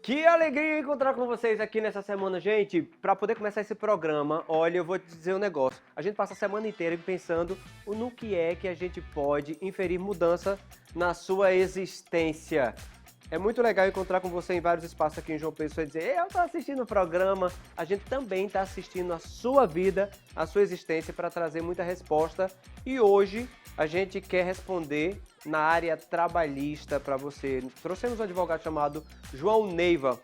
Que alegria encontrar com vocês aqui nessa semana, gente. Para poder começar esse programa, olha, eu vou te dizer um negócio. A gente passa a semana inteira pensando no que é que a gente pode inferir mudança na sua existência. É muito legal encontrar com você em vários espaços aqui em João Pessoa e dizer, eu tô assistindo o programa. A gente também está assistindo a sua vida, a sua existência para trazer muita resposta. E hoje a gente quer responder na área trabalhista para você. Trouxemos um advogado chamado João Neiva.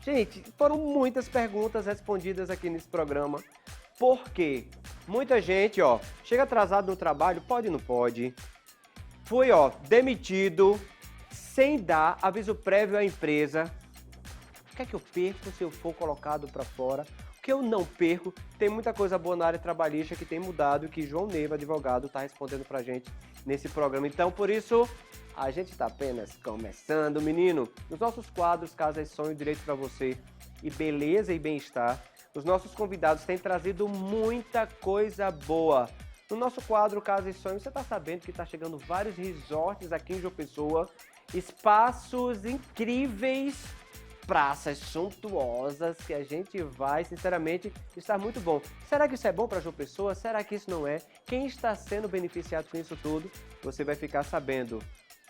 Gente, foram muitas perguntas respondidas aqui nesse programa. Por quê? Muita gente, chega atrasado no trabalho, pode ou não pode? Foi, demitido sem dar aviso prévio à empresa. O que é que eu perco se eu for colocado para fora? O que eu não perco? Tem muita coisa boa na área trabalhista que tem mudado e que João Neiva, advogado, está respondendo pra gente nesse programa. Então, por isso, a gente está apenas começando, menino. Nos nossos quadros Casa e Sonho, Direito para Você e Beleza e Bem-Estar, os nossos convidados têm trazido muita coisa boa. No nosso quadro Casa e Sonho, você está sabendo que está chegando vários resorts aqui em João Pessoa, espaços incríveis, praças suntuosas que a gente vai, sinceramente, estar muito bom. Será que isso é bom para João Pessoa? Será que isso não é? Quem está sendo beneficiado com isso tudo? Você vai ficar sabendo.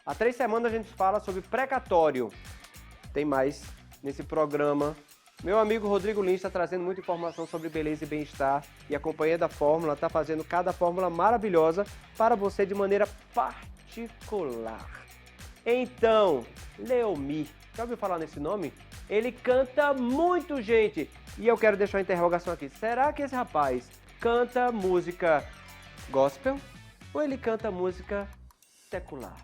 Há 3 semanas a gente fala sobre precatório. Tem mais nesse programa. Meu amigo Rodrigo Lins está trazendo muita informação sobre beleza e bem-estar e a Companhia da Fórmula está fazendo cada fórmula maravilhosa para você de maneira particular. Então, Leomir, já ouviu falar nesse nome? Ele canta muito, gente. E eu quero deixar uma interrogação aqui. Será que esse rapaz canta música gospel ou ele canta música secular?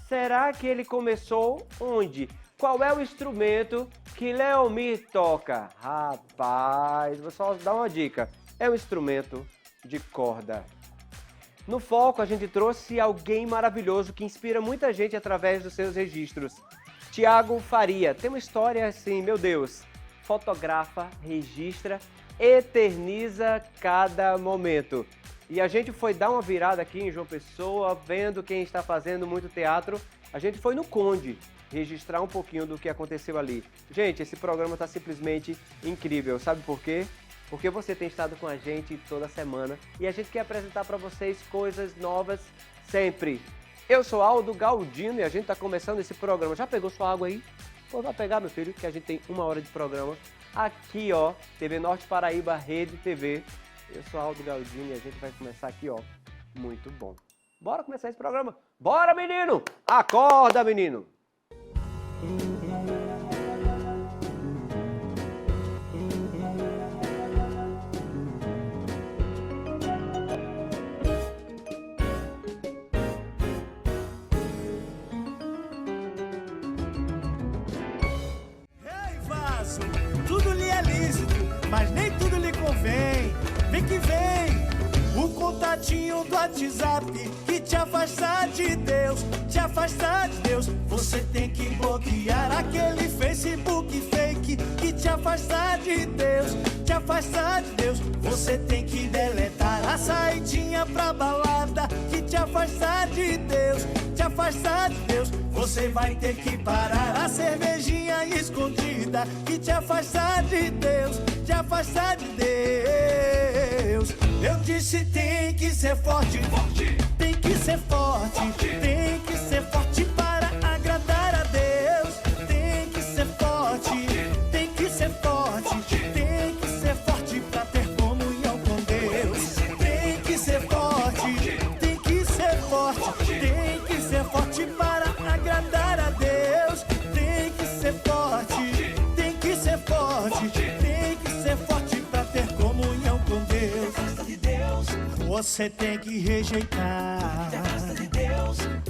Será que ele começou onde? Qual é o instrumento que Leomir toca? Rapaz, vou só dar uma dica. É um instrumento de corda. No Foco, a gente trouxe alguém maravilhoso que inspira muita gente através dos seus registros. Tiago Faria tem uma história assim, meu Deus, fotografa, registra, eterniza cada momento. E a gente foi dar uma virada aqui em João Pessoa, vendo quem está fazendo muito teatro. A gente foi no Conde registrar um pouquinho do que aconteceu ali. Gente, esse programa está simplesmente incrível, sabe por quê? Porque você tem estado com a gente toda semana e a gente quer apresentar para vocês coisas novas sempre. Eu sou Aldo Galdino e a gente está começando esse programa. Já pegou sua água aí? Pô, vai pegar, meu filho, que a gente tem 1 hora de programa. Aqui, TV Norte Paraíba, Rede TV. Eu sou Aldo Galdino e a gente vai começar aqui, muito bom. Bora começar esse programa? Bora, menino! Acorda, menino! Tudo lhe é lícito, mas nem tudo lhe convém. Vem que vem o contatinho do WhatsApp que te afasta de Deus, te afasta de Deus. Você tem que bloquear aquele Facebook fake que te afasta de Deus, te afasta de Deus. Você tem que deletar a saidinha pra balada que te afasta de Deus, te afasta de Deus. Você vai ter que parar a cervejinha escondida que te afasta de Deus, te afasta de Deus. Eu disse tem que ser forte, tem que ser forte, tem que ser forte para agradar a Deus. Tem que ser forte, tem que ser forte, tem que ser forte para ter comunhão com Deus. Tem que ser forte, tem que ser forte, tem que ser forte para agradar a Deus. Tem que ser forte, tem que ser forte, tem que ser forte para ter comunhão com Deus. Você tem que rejeitar,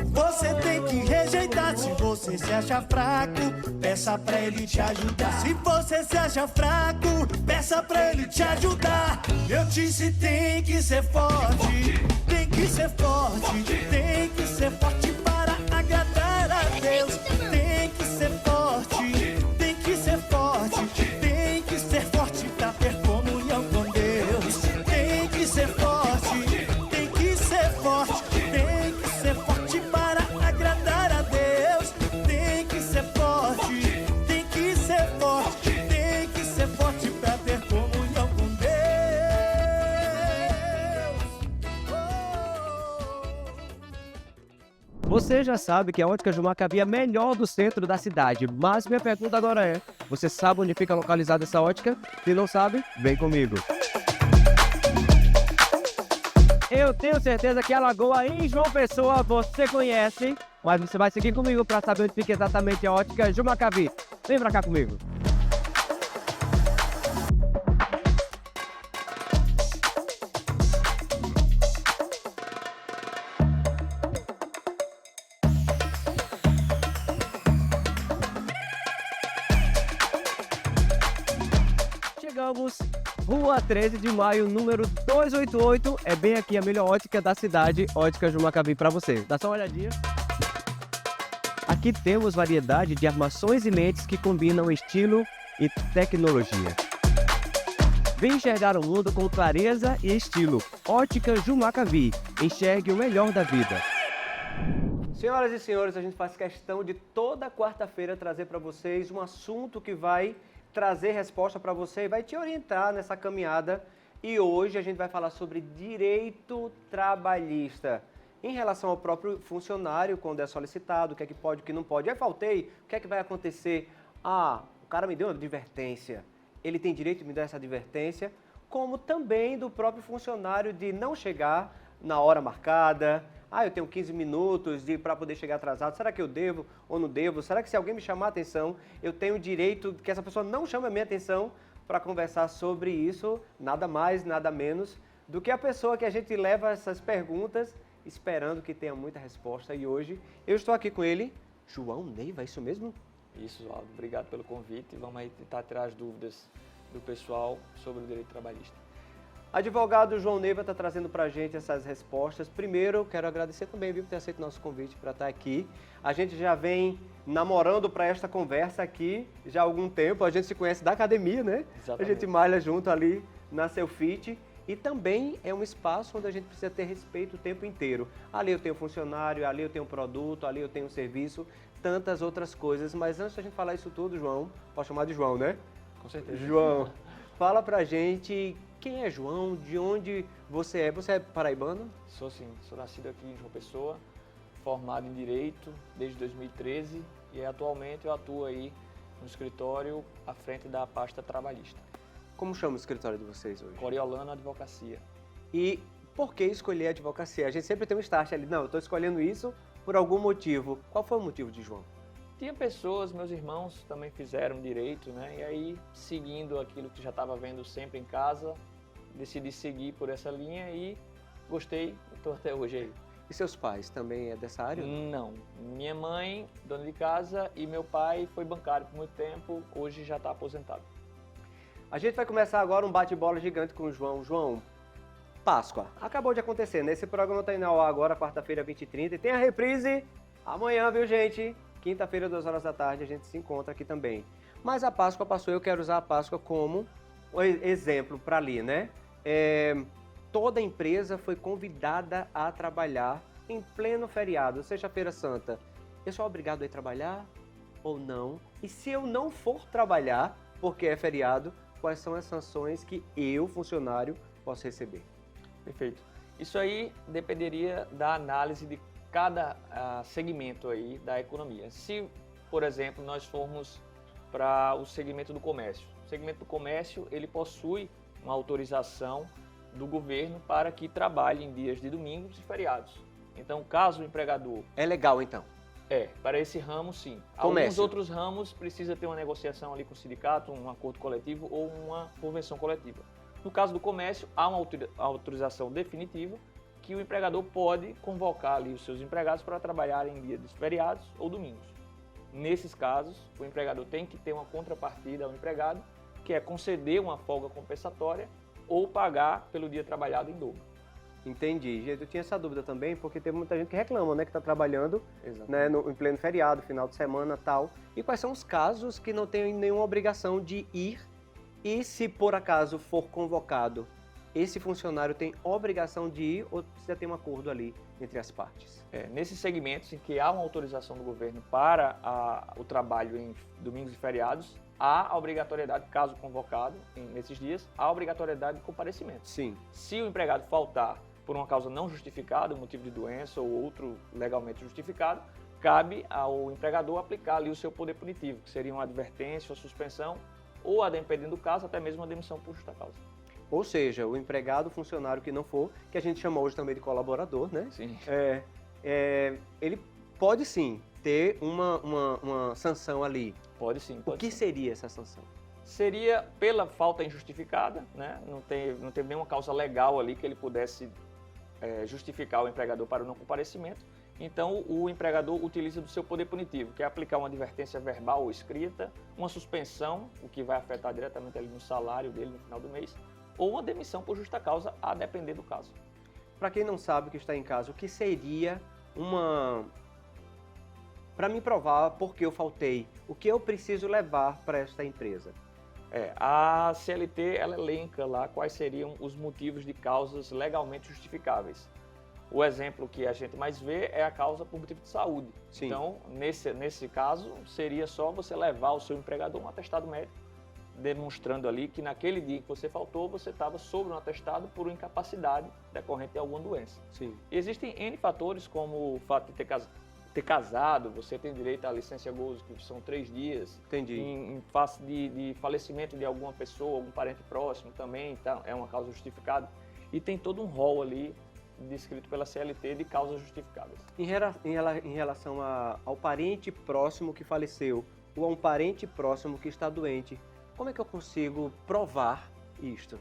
você tem que rejeitar. Se você se acha fraco, peça pra ele te ajudar. Se você se acha fraco, peça pra ele te ajudar. Eu disse tem que ser forte, tem que ser forte, tem que ser forte para agradar a Deus. Tem que ser forte, tem que ser forte, tem que ser forte pra ter comunhão com Deus. Tem que ser forte, tem que ser forte, tem que ser forte para agradar a Deus. Tem que ser forte, Você já sabe que a Ótica Jumacavi é a melhor do centro da cidade, mas minha pergunta agora é, você sabe onde fica localizada essa ótica? Se não sabe, vem comigo. Eu tenho certeza que a Lagoa em João Pessoa você conhece, mas você vai seguir comigo para saber onde fica exatamente a Ótica Jumacavi. Vem pra cá comigo. Chegamos, Rua 13 de Maio, número 288, é bem aqui a melhor ótica da cidade, Ótica Jumacavi para você. Dá só uma olhadinha. Aqui temos variedade de armações e lentes que combinam estilo e tecnologia. Vem enxergar o mundo com clareza e estilo. Ótica Jumacavi, enxergue o melhor da vida. Senhoras e senhores, a gente faz questão de toda quarta-feira trazer para vocês um assunto que vai trazer resposta para você e vai te orientar nessa caminhada. E hoje a gente vai falar sobre direito trabalhista. Em relação ao próprio funcionário, quando é solicitado, o que é que pode, o que não pode. Eu faltei, o que é que vai acontecer? Ah, o cara me deu uma advertência. Ele tem direito de me dar essa advertência, como também do próprio funcionário de não chegar na hora marcada. Ah, eu tenho 15 minutos para poder chegar atrasado. Será que eu devo ou não devo? Será que se alguém me chamar a atenção, eu tenho o direito que essa pessoa não chame a minha atenção para conversar sobre isso? Nada mais, nada menos do que a pessoa que a gente leva essas perguntas esperando que tenha muita resposta. E hoje eu estou aqui com ele, João Neiva, é isso mesmo? Isso, Aldo. Obrigado pelo convite. Vamos aí tentar tirar as dúvidas do pessoal sobre o direito trabalhista. Advogado João Neiva está trazendo para a gente essas respostas. Primeiro, quero agradecer também, viu, por ter aceito o nosso convite para estar aqui. A gente já vem namorando para esta conversa aqui já há algum tempo. A gente se conhece da academia, né? Exatamente. A gente malha junto ali na Selfit. E também é um espaço onde a gente precisa ter respeito o tempo inteiro. Ali eu tenho funcionário, ali eu tenho produto, ali eu tenho serviço, tantas outras coisas. Mas antes da gente falar isso tudo, João, pode chamar de João, né? Com certeza. João, fala pra gente quem é João, de onde você é. Você é paraibano? Sou sim, sou nascido aqui em João Pessoa, formado em Direito desde 2013 e atualmente eu atuo aí no escritório à frente da pasta trabalhista. Como chama o escritório de vocês hoje? Coriolano Advocacia. E por que escolher a advocacia? A gente sempre tem um start ali, não, eu estou escolhendo isso por algum motivo. Qual foi o motivo de João? Tinha pessoas, meus irmãos também fizeram direito, né? E aí, seguindo aquilo que já estava vendo sempre em casa, decidi seguir por essa linha e gostei, estou até hoje aí. E seus pais também é dessa área? Não. Minha mãe, dona de casa, e meu pai foi bancário por muito tempo, hoje já está aposentado. A gente vai começar agora um bate-bola gigante com o João. João, Páscoa. Acabou de acontecer, né? Esse programa está indo ao ar agora, quarta-feira, 20h30. E tem a reprise amanhã, viu, gente? Quinta-feira, 2 horas da tarde, a gente se encontra aqui também. Mas a Páscoa passou, eu quero usar a Páscoa como um exemplo para ali, né? Toda empresa foi convidada a trabalhar em pleno feriado, sexta-feira santa. Eu sou obrigado a ir trabalhar ou não? E se eu não for trabalhar, porque é feriado, quais são as sanções que eu, funcionário, posso receber? Perfeito. Isso aí dependeria da análise de cada segmento aí da economia. Se, por exemplo, nós formos para o segmento do comércio. O segmento do comércio, ele possui uma autorização do governo para que trabalhe em dias de domingos e feriados. Então, caso o empregador... É legal, então? Para esse ramo, sim. Comércio. Alguns outros ramos precisa ter uma negociação ali com o sindicato, um acordo coletivo ou uma convenção coletiva. No caso do comércio, há uma autorização definitiva que o empregador pode convocar ali os seus empregados para trabalhar em dias de feriados ou domingos. Nesses casos, o empregador tem que ter uma contrapartida ao empregado, que é conceder uma folga compensatória ou pagar pelo dia trabalhado em dobro. Entendi. Eu tinha essa dúvida também, porque teve muita gente que reclama, né, que está trabalhando, né, em pleno feriado, final de semana e tal. E quais são os casos que não tem nenhuma obrigação de ir? E se por acaso for convocado, esse funcionário tem obrigação de ir ou precisa ter um acordo ali entre as partes? Nesses segmentos em que há uma autorização do governo para o trabalho em domingos e feriados, há a obrigatoriedade, caso convocado nesses dias, há a obrigatoriedade de comparecimento. Sim. Se o empregado faltar por uma causa não justificada, um motivo de doença ou outro legalmente justificado, cabe ao empregador aplicar ali o seu poder punitivo, que seria uma advertência, uma suspensão, ou, a dependendo do caso, até mesmo uma demissão por justa causa. Ou seja, o empregado, o funcionário que não for, que a gente chama hoje também de colaborador, né? Sim. Ele pode sim ter uma sanção ali. Pode sim. O que seria essa sanção? Seria pela falta injustificada, né? Não tem nenhuma causa legal ali que ele pudesse justificar o empregador para o não comparecimento. Então, o empregador utiliza do seu poder punitivo, que é aplicar uma advertência verbal ou escrita, uma suspensão, o que vai afetar diretamente ali no salário dele no final do mês, ou uma demissão por justa causa, a depender do caso. Para quem não sabe o que está em casa, o que seria para me provar por que eu faltei, o que eu preciso levar para esta empresa? A CLT ela elenca lá quais seriam os motivos de causas legalmente justificáveis. O exemplo que a gente mais vê é a causa por motivo de saúde. Sim. Então, nesse caso, seria só você levar ao seu empregador um atestado médico, demonstrando ali que naquele dia que você faltou, você estava sobre um atestado por incapacidade decorrente de alguma doença. Sim. Existem N fatores, como o fato de ter casado, você tem direito à licença gozo, que são 3 dias. Entendi. Em face de falecimento de alguma pessoa, algum parente próximo também, tá, é uma causa justificada. E tem todo um rol ali descrito pela CLT de causas justificáveis. Em relação ao parente próximo que faleceu ou a um parente próximo que está doente, como é que eu consigo provar isto?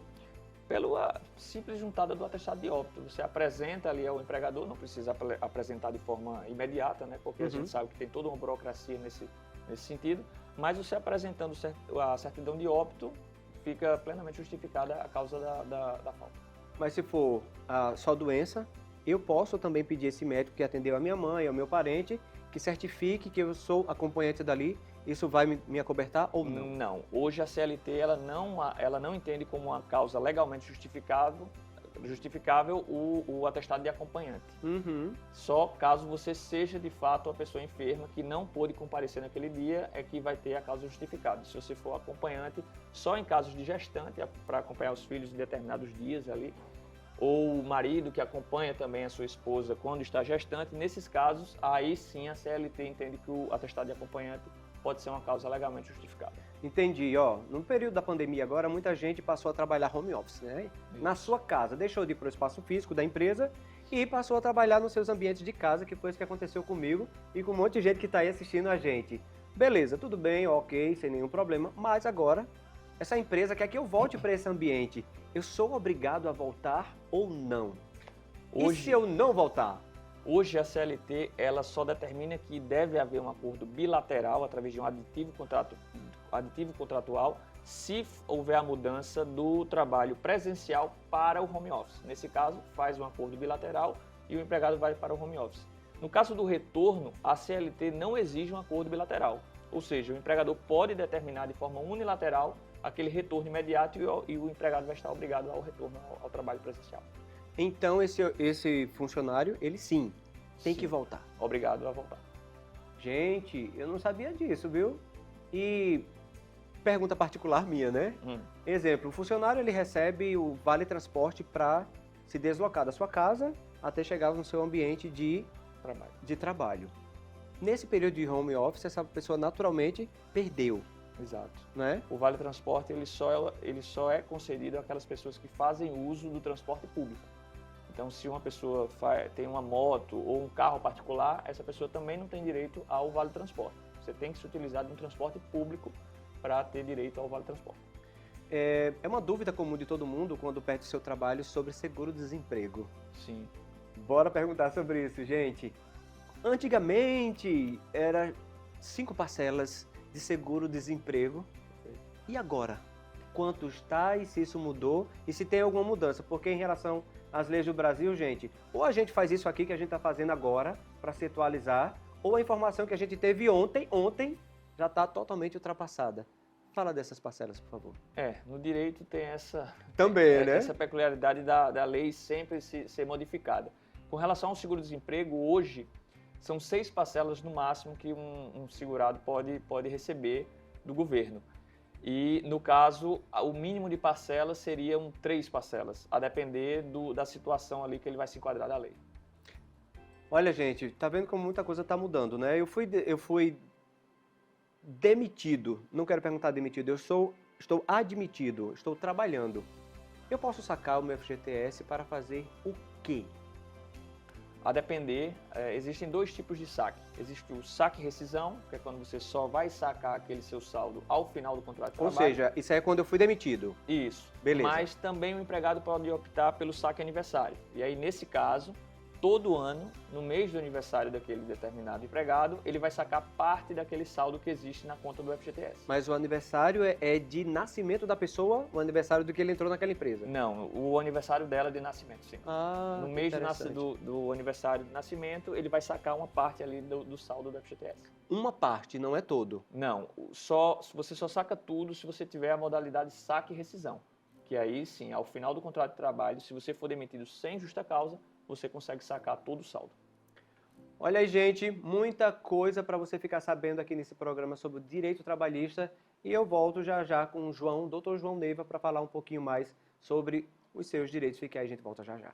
Pela simples juntada do atestado de óbito. Você apresenta ali ao empregador, não precisa apresentar de forma imediata, né? Porque a gente sabe que tem toda uma burocracia nesse sentido, mas você apresentando a certidão de óbito, fica plenamente justificada a causa da falta. Mas se for só doença, eu posso também pedir esse médico que atendeu a minha mãe, ao meu parente, que certifique que eu sou acompanhante dali. Isso vai me acobertar ou não? Não. Hoje a CLT ela não entende como uma causa legalmente justificável o atestado de acompanhante. Só caso você seja de fato uma pessoa enferma que não pôde comparecer naquele dia é que vai ter a causa justificada. Se você for acompanhante, só em casos de gestante, para acompanhar os filhos em determinados dias ali, ou o marido que acompanha também a sua esposa quando está gestante, nesses casos, aí sim a CLT entende que o atestado de acompanhante pode ser uma causa legalmente justificada. Entendi, no período da pandemia agora, muita gente passou a trabalhar home office, né? Na sua casa, deixou de ir para o espaço físico da empresa e passou a trabalhar nos seus ambientes de casa, que foi isso que aconteceu comigo e com um monte de gente que está aí assistindo a gente. Beleza, tudo bem, ok, sem nenhum problema, mas agora, essa empresa quer que eu volte para esse ambiente. Eu sou obrigado a voltar ou não? E se eu não voltar? Hoje a CLT ela só determina que deve haver um acordo bilateral através de um aditivo contratual se houver a mudança do trabalho presencial para o home office. Nesse caso, faz um acordo bilateral e o empregado vai para o home office. No caso do retorno, a CLT não exige um acordo bilateral, ou seja, o empregador pode determinar de forma unilateral aquele retorno imediato e o empregado vai estar obrigado ao retorno ao trabalho presencial. Então esse funcionário, ele sim, tem que voltar. Obrigado a voltar. Gente, eu não sabia disso, viu? E pergunta particular minha, né? Exemplo, o funcionário ele recebe o vale transporte para se deslocar da sua casa até chegar no seu ambiente de trabalho. Nesse período de home office, essa pessoa naturalmente perdeu. Exato. Né? O vale transporte ele só é concedido àquelas pessoas que fazem uso do transporte público. Então, se uma pessoa tem uma moto ou um carro particular, essa pessoa também não tem direito ao vale transporte. Você tem que se utilizar de um transporte público para ter direito ao vale transporte. É uma dúvida comum de todo mundo quando perde seu trabalho sobre seguro-desemprego. Sim. Bora perguntar sobre isso, gente. Antigamente era 5 parcelas de seguro-desemprego. E agora? Quanto está e se isso mudou e se tem alguma mudança? Porque em relação às leis do Brasil, gente, ou a gente faz isso aqui que a gente está fazendo agora para se atualizar, ou a informação que a gente teve ontem já está totalmente ultrapassada. Fala dessas parcelas, por favor. No direito tem essa peculiaridade da lei sempre ser modificada. Com relação ao seguro-desemprego, hoje são 6 parcelas no máximo que um segurado pode receber do governo. E, no caso, o mínimo de parcelas seriam 3 parcelas, a depender da situação ali que ele vai se enquadrar da lei. Olha, gente, tá vendo como muita coisa tá mudando, né? Eu fui demitido, não quero perguntar demitido, estou admitido, estou trabalhando. Eu posso sacar o meu FGTS para fazer o quê? A depender, existem 2 tipos de saque. Existe o saque rescisão, que é quando você só vai sacar aquele seu saldo ao final do contrato de Ou trabalho. seja, isso aí é quando eu fui demitido. Isso. Beleza. Mas também o empregado pode optar pelo saque aniversário. E aí, nesse caso, todo ano, no mês do aniversário daquele determinado empregado, ele vai sacar parte daquele saldo que existe na conta do FGTS. Mas o aniversário é de nascimento da pessoa, o aniversário do que ele entrou naquela empresa? Não, o aniversário dela é de nascimento, sim. Ah, No mês do aniversário de nascimento, ele vai sacar uma parte ali do saldo do FGTS. Uma parte, não é todo. Não, você só saca tudo se você tiver a modalidade saque e rescisão. Que aí sim, ao final do contrato de trabalho, se você for demitido sem justa causa, você consegue sacar todo o saldo. Olha aí, gente, muita coisa para você ficar sabendo aqui nesse programa sobre o direito trabalhista. E eu volto já já com o Dr. João Neiva, para falar um pouquinho mais sobre os seus direitos. Fique aí, a gente volta já já.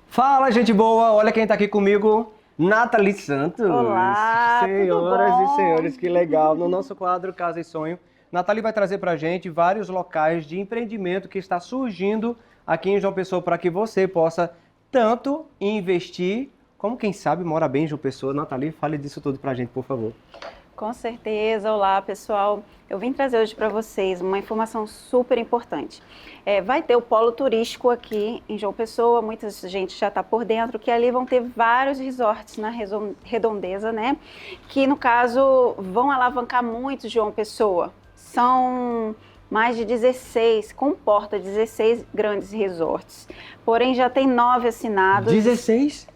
Fala, gente boa! Olha quem está aqui comigo, Nathalie Santos. Olá, senhoras tudo e bom? senhores, que legal. No nosso quadro Casa e Sonho, Nathalie vai trazer para a gente vários locais de empreendimento que está surgindo aqui em João Pessoa para que você possa tanto investir, como quem sabe mora bem em João Pessoa. Nathalie, fale disso tudo para a gente, por favor. Com certeza. Olá, pessoal. Eu vim trazer hoje para vocês uma informação super importante. Vai ter o polo turístico aqui em João Pessoa, muita gente já está por dentro, que ali vão ter vários resorts na redondeza, né? Que, no caso, vão alavancar muito João Pessoa. São mais de 16, comporta 16 grandes resorts. Porém, já tem 9 assinados. 16?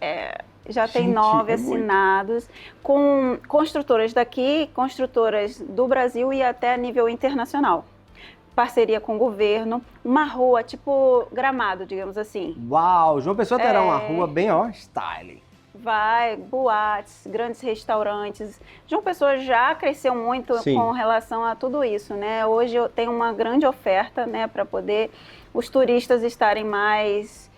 Já tem Gente, 9 é muito. assinados, com construtoras daqui, construtoras do Brasil e até a nível internacional. Parceria com o governo, uma rua tipo Gramado, digamos assim. Uau, João Pessoa terá uma rua bem, ó, style. Vai, boates, grandes restaurantes. João Pessoa já cresceu muito Sim. com relação a tudo isso, né? Hoje eu tenho uma grande oferta, né, para poder os turistas estarem mais...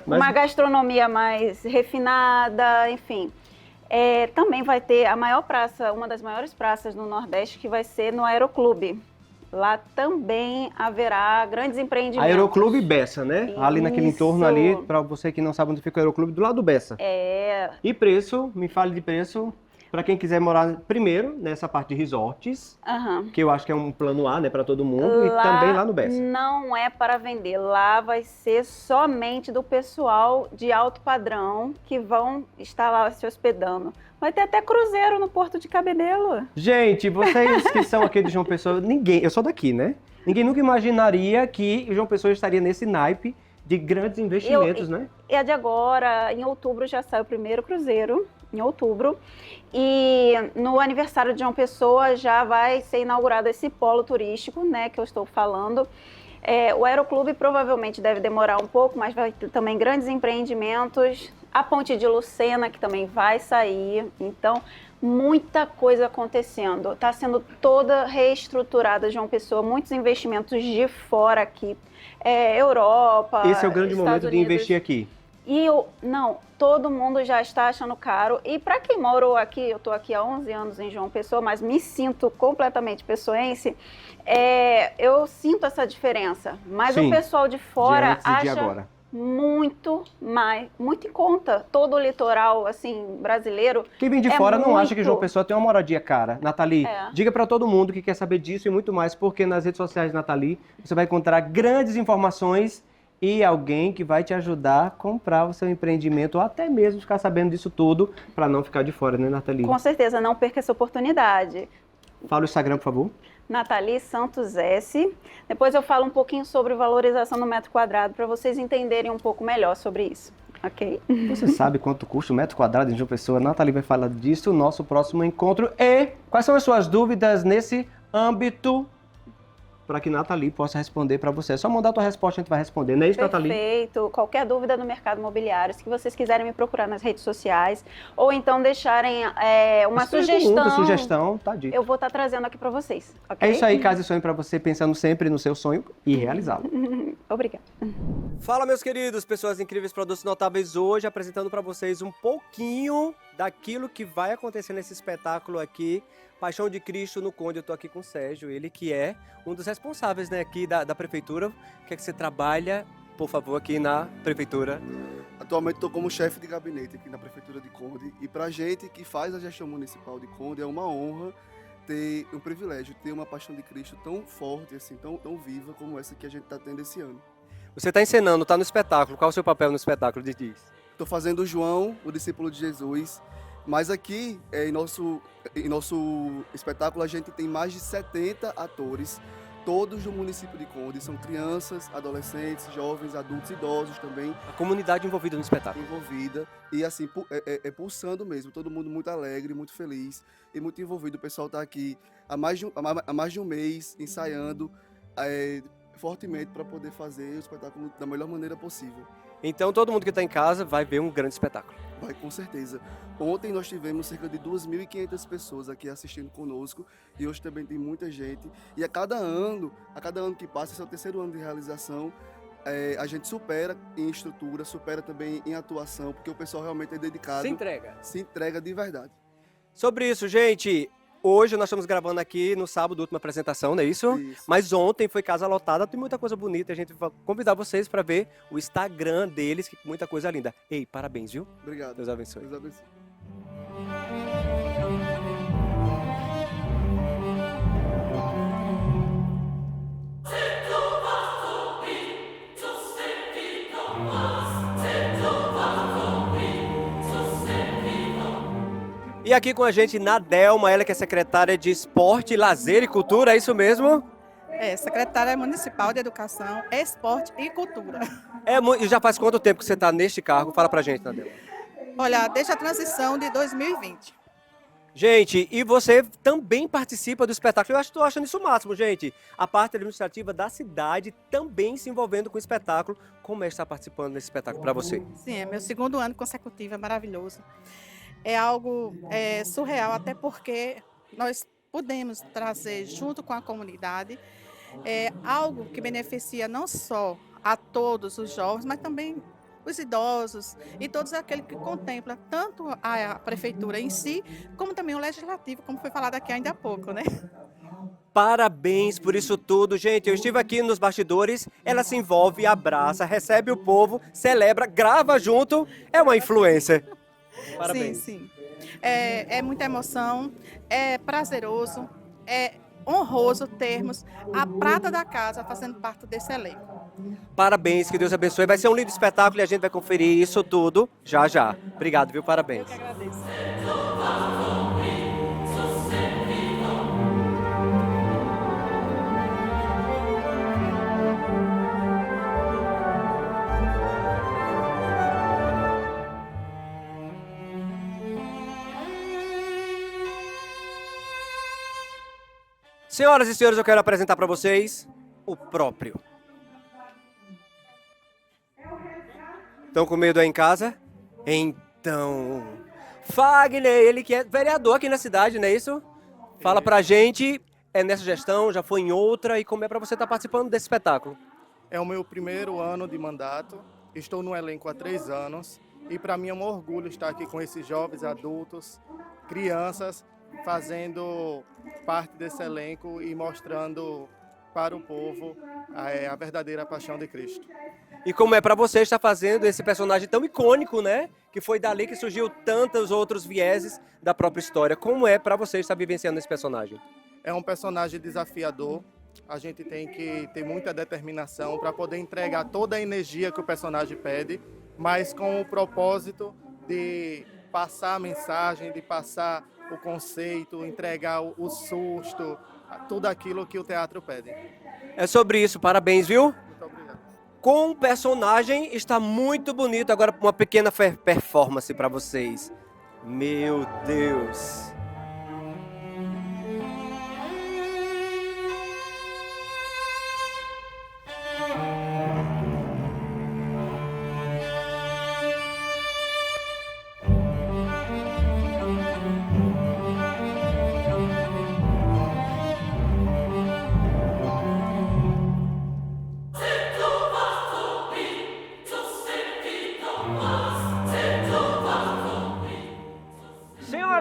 uma gastronomia mais refinada, enfim. Também vai ter a maior praça, uma das maiores praças no Nordeste, que vai ser no Aeroclube. Lá também haverá grandes empreendimentos. Aeroclube Bessa, né? Ali naquele entorno Isso. ali, para você que não sabe onde fica o Aeroclube, do lado do Bessa. E preço, me fale de preço, para quem quiser morar primeiro nessa parte de resorts, Aham. que eu acho que é um plano A, né, para todo mundo, e também lá no Bessa. Não é para vender, lá vai ser somente do pessoal de alto padrão que vão estar lá se hospedando. Vai ter até cruzeiro no Porto de Cabedelo. Gente, vocês que são aqui de João Pessoa, eu sou daqui, né? Ninguém nunca imaginaria que João Pessoa estaria nesse naipe de grandes investimentos, né? É de agora, em outubro já sai o primeiro cruzeiro, em outubro. E no aniversário de João Pessoa já vai ser inaugurado esse polo turístico, né, que eu estou falando. O Aeroclube provavelmente deve demorar um pouco, mas vai ter também grandes empreendimentos. A Ponte de Lucena, que também vai sair. Então, muita coisa acontecendo. Está sendo toda reestruturada João Pessoa, muitos investimentos de fora aqui. Europa, Esse é o grande Estados momento de Unidos. investir aqui. Não, todo mundo já está achando caro. E para quem morou aqui, eu estou aqui há 11 anos em João Pessoa, mas me sinto completamente pessoense, eu sinto essa diferença. Mas Sim, o pessoal de fora de antes e de acha agora. muito em conta. Todo o litoral assim, brasileiro. Quem vem de fora não acha que muito. João Pessoa tem uma moradia cara. Nathalie, diga para todo mundo que quer saber disso e muito mais, porque nas redes sociais de Nathalie você vai encontrar grandes informações e alguém que vai te ajudar a comprar o seu empreendimento ou até mesmo ficar sabendo disso tudo para não ficar de fora, né, Nathalie? Com certeza, não perca essa oportunidade. Fala o Instagram, por favor. Nathalie Santos S. Depois eu falo um pouquinho sobre valorização no metro quadrado para vocês entenderem um pouco melhor sobre isso, ok? Você sabe quanto custa o metro quadrado em João Pessoa? A Nathalie vai falar disso no nosso próximo encontro. E quais são as suas dúvidas nesse âmbito para que Nathalie possa responder para você. É só mandar a tua resposta, a gente vai responder. Não é isso, Nathalie? Perfeito. Qualquer dúvida no mercado imobiliário, se vocês quiserem me procurar nas redes sociais, ou então deixarem uma sugestão, tá dito. eu vou estar trazendo aqui para vocês, ok? É isso aí, Casa e Sonho para você, pensando sempre no seu sonho e realizá-lo. Obrigada. Fala, meus queridos, pessoas incríveis, produtos notáveis, hoje apresentando para vocês um pouquinho daquilo que vai acontecer nesse espetáculo aqui, Paixão de Cristo no Conde. Eu tô aqui com o Sérgio, ele que é um dos responsáveis, né, aqui da prefeitura. O que é que você trabalha, por favor, aqui na prefeitura? Atualmente estou como chefe de gabinete aqui na prefeitura de Conde, e para a gente que faz a gestão municipal de Conde é uma honra ter um privilégio, ter uma Paixão de Cristo tão forte, assim, tão viva como essa que a gente está tendo esse ano. Você está encenando, está no espetáculo. Qual é o seu papel no espetáculo? Diz. Estou fazendo o João, o discípulo de Jesus, mas aqui em nosso espetáculo a gente tem mais de 70 atores, todos do município de Conde. São crianças, adolescentes, jovens, adultos, idosos também. A comunidade envolvida no espetáculo. Envolvida e assim, pulsando mesmo, todo mundo muito alegre, muito feliz e muito envolvido. O pessoal está aqui há mais de um mês ensaiando fortemente para poder fazer o espetáculo da melhor maneira possível. Então todo mundo que está em casa vai ver um grande espetáculo. Vai, com certeza. Ontem nós tivemos cerca de 2.500 pessoas aqui assistindo conosco e hoje também tem muita gente. E a cada ano que passa, esse é o terceiro ano de realização, a gente supera em estrutura, supera também em atuação, porque o pessoal realmente é dedicado. Se entrega de verdade. Sobre isso, gente, hoje nós estamos gravando aqui no sábado, última apresentação, não é isso? Isso. Mas ontem foi casa lotada, tem muita coisa bonita. A gente vai convidar vocês para ver o Instagram deles, que muita coisa linda. Ei, parabéns, viu? Obrigado. Deus abençoe. Deus abençoe. E aqui com a gente, Nadelma, ela que é secretária de Esporte, Lazer e Cultura, é isso mesmo? Secretária Municipal de Educação, Esporte e Cultura. E já faz quanto tempo que você está neste cargo? Fala pra gente, Nadelma. Olha, desde a transição de 2020. Gente, e você também participa do espetáculo. Eu estou achando isso o máximo, gente. A parte administrativa da cidade também se envolvendo com o espetáculo. Como é estar participando desse espetáculo para você? Sim, é meu segundo ano consecutivo, é maravilhoso. É algo surreal, até porque nós podemos trazer junto com a comunidade algo que beneficia não só a todos os jovens, mas também os idosos e todos aqueles que contemplam tanto a prefeitura em si, como também o legislativo, como foi falado aqui ainda há pouco, né? Parabéns por isso tudo, gente. Eu estive aqui nos bastidores, ela se envolve, abraça, recebe o povo, celebra, grava junto, é uma influencer. Parabéns. Sim. É muita emoção, é prazeroso, é honroso termos a prata da casa fazendo parte desse elenco. Parabéns, que Deus abençoe. Vai ser um lindo espetáculo e a gente vai conferir isso tudo já já. Obrigado, viu? Parabéns. Eu que agradeço. Senhoras e senhores, eu quero apresentar para vocês o próprio. Estão com medo aí em casa? Então, Fagner, ele que é vereador aqui na cidade, não é isso? Fala pra gente, é nessa gestão, já foi em outra, e como é para você estar participando desse espetáculo? É o meu primeiro ano de mandato, estou no elenco há 3 anos e para mim é um orgulho estar aqui com esses jovens adultos, crianças, fazendo parte desse elenco e mostrando para o povo a verdadeira paixão de Cristo. E como é para você estar fazendo esse personagem tão icônico, né? Que foi dali que surgiu tantos outros vieses da própria história. Como é para você estar vivenciando esse personagem? É um personagem desafiador. A gente tem que ter muita determinação para poder entregar toda a energia que o personagem pede, mas com o propósito de passar a mensagem, de passar o conceito, entregar o susto, tudo aquilo que o teatro pede. É sobre isso, parabéns, viu? Muito obrigado. Com o personagem está muito bonito. Agora uma pequena performance para vocês. Meu Deus.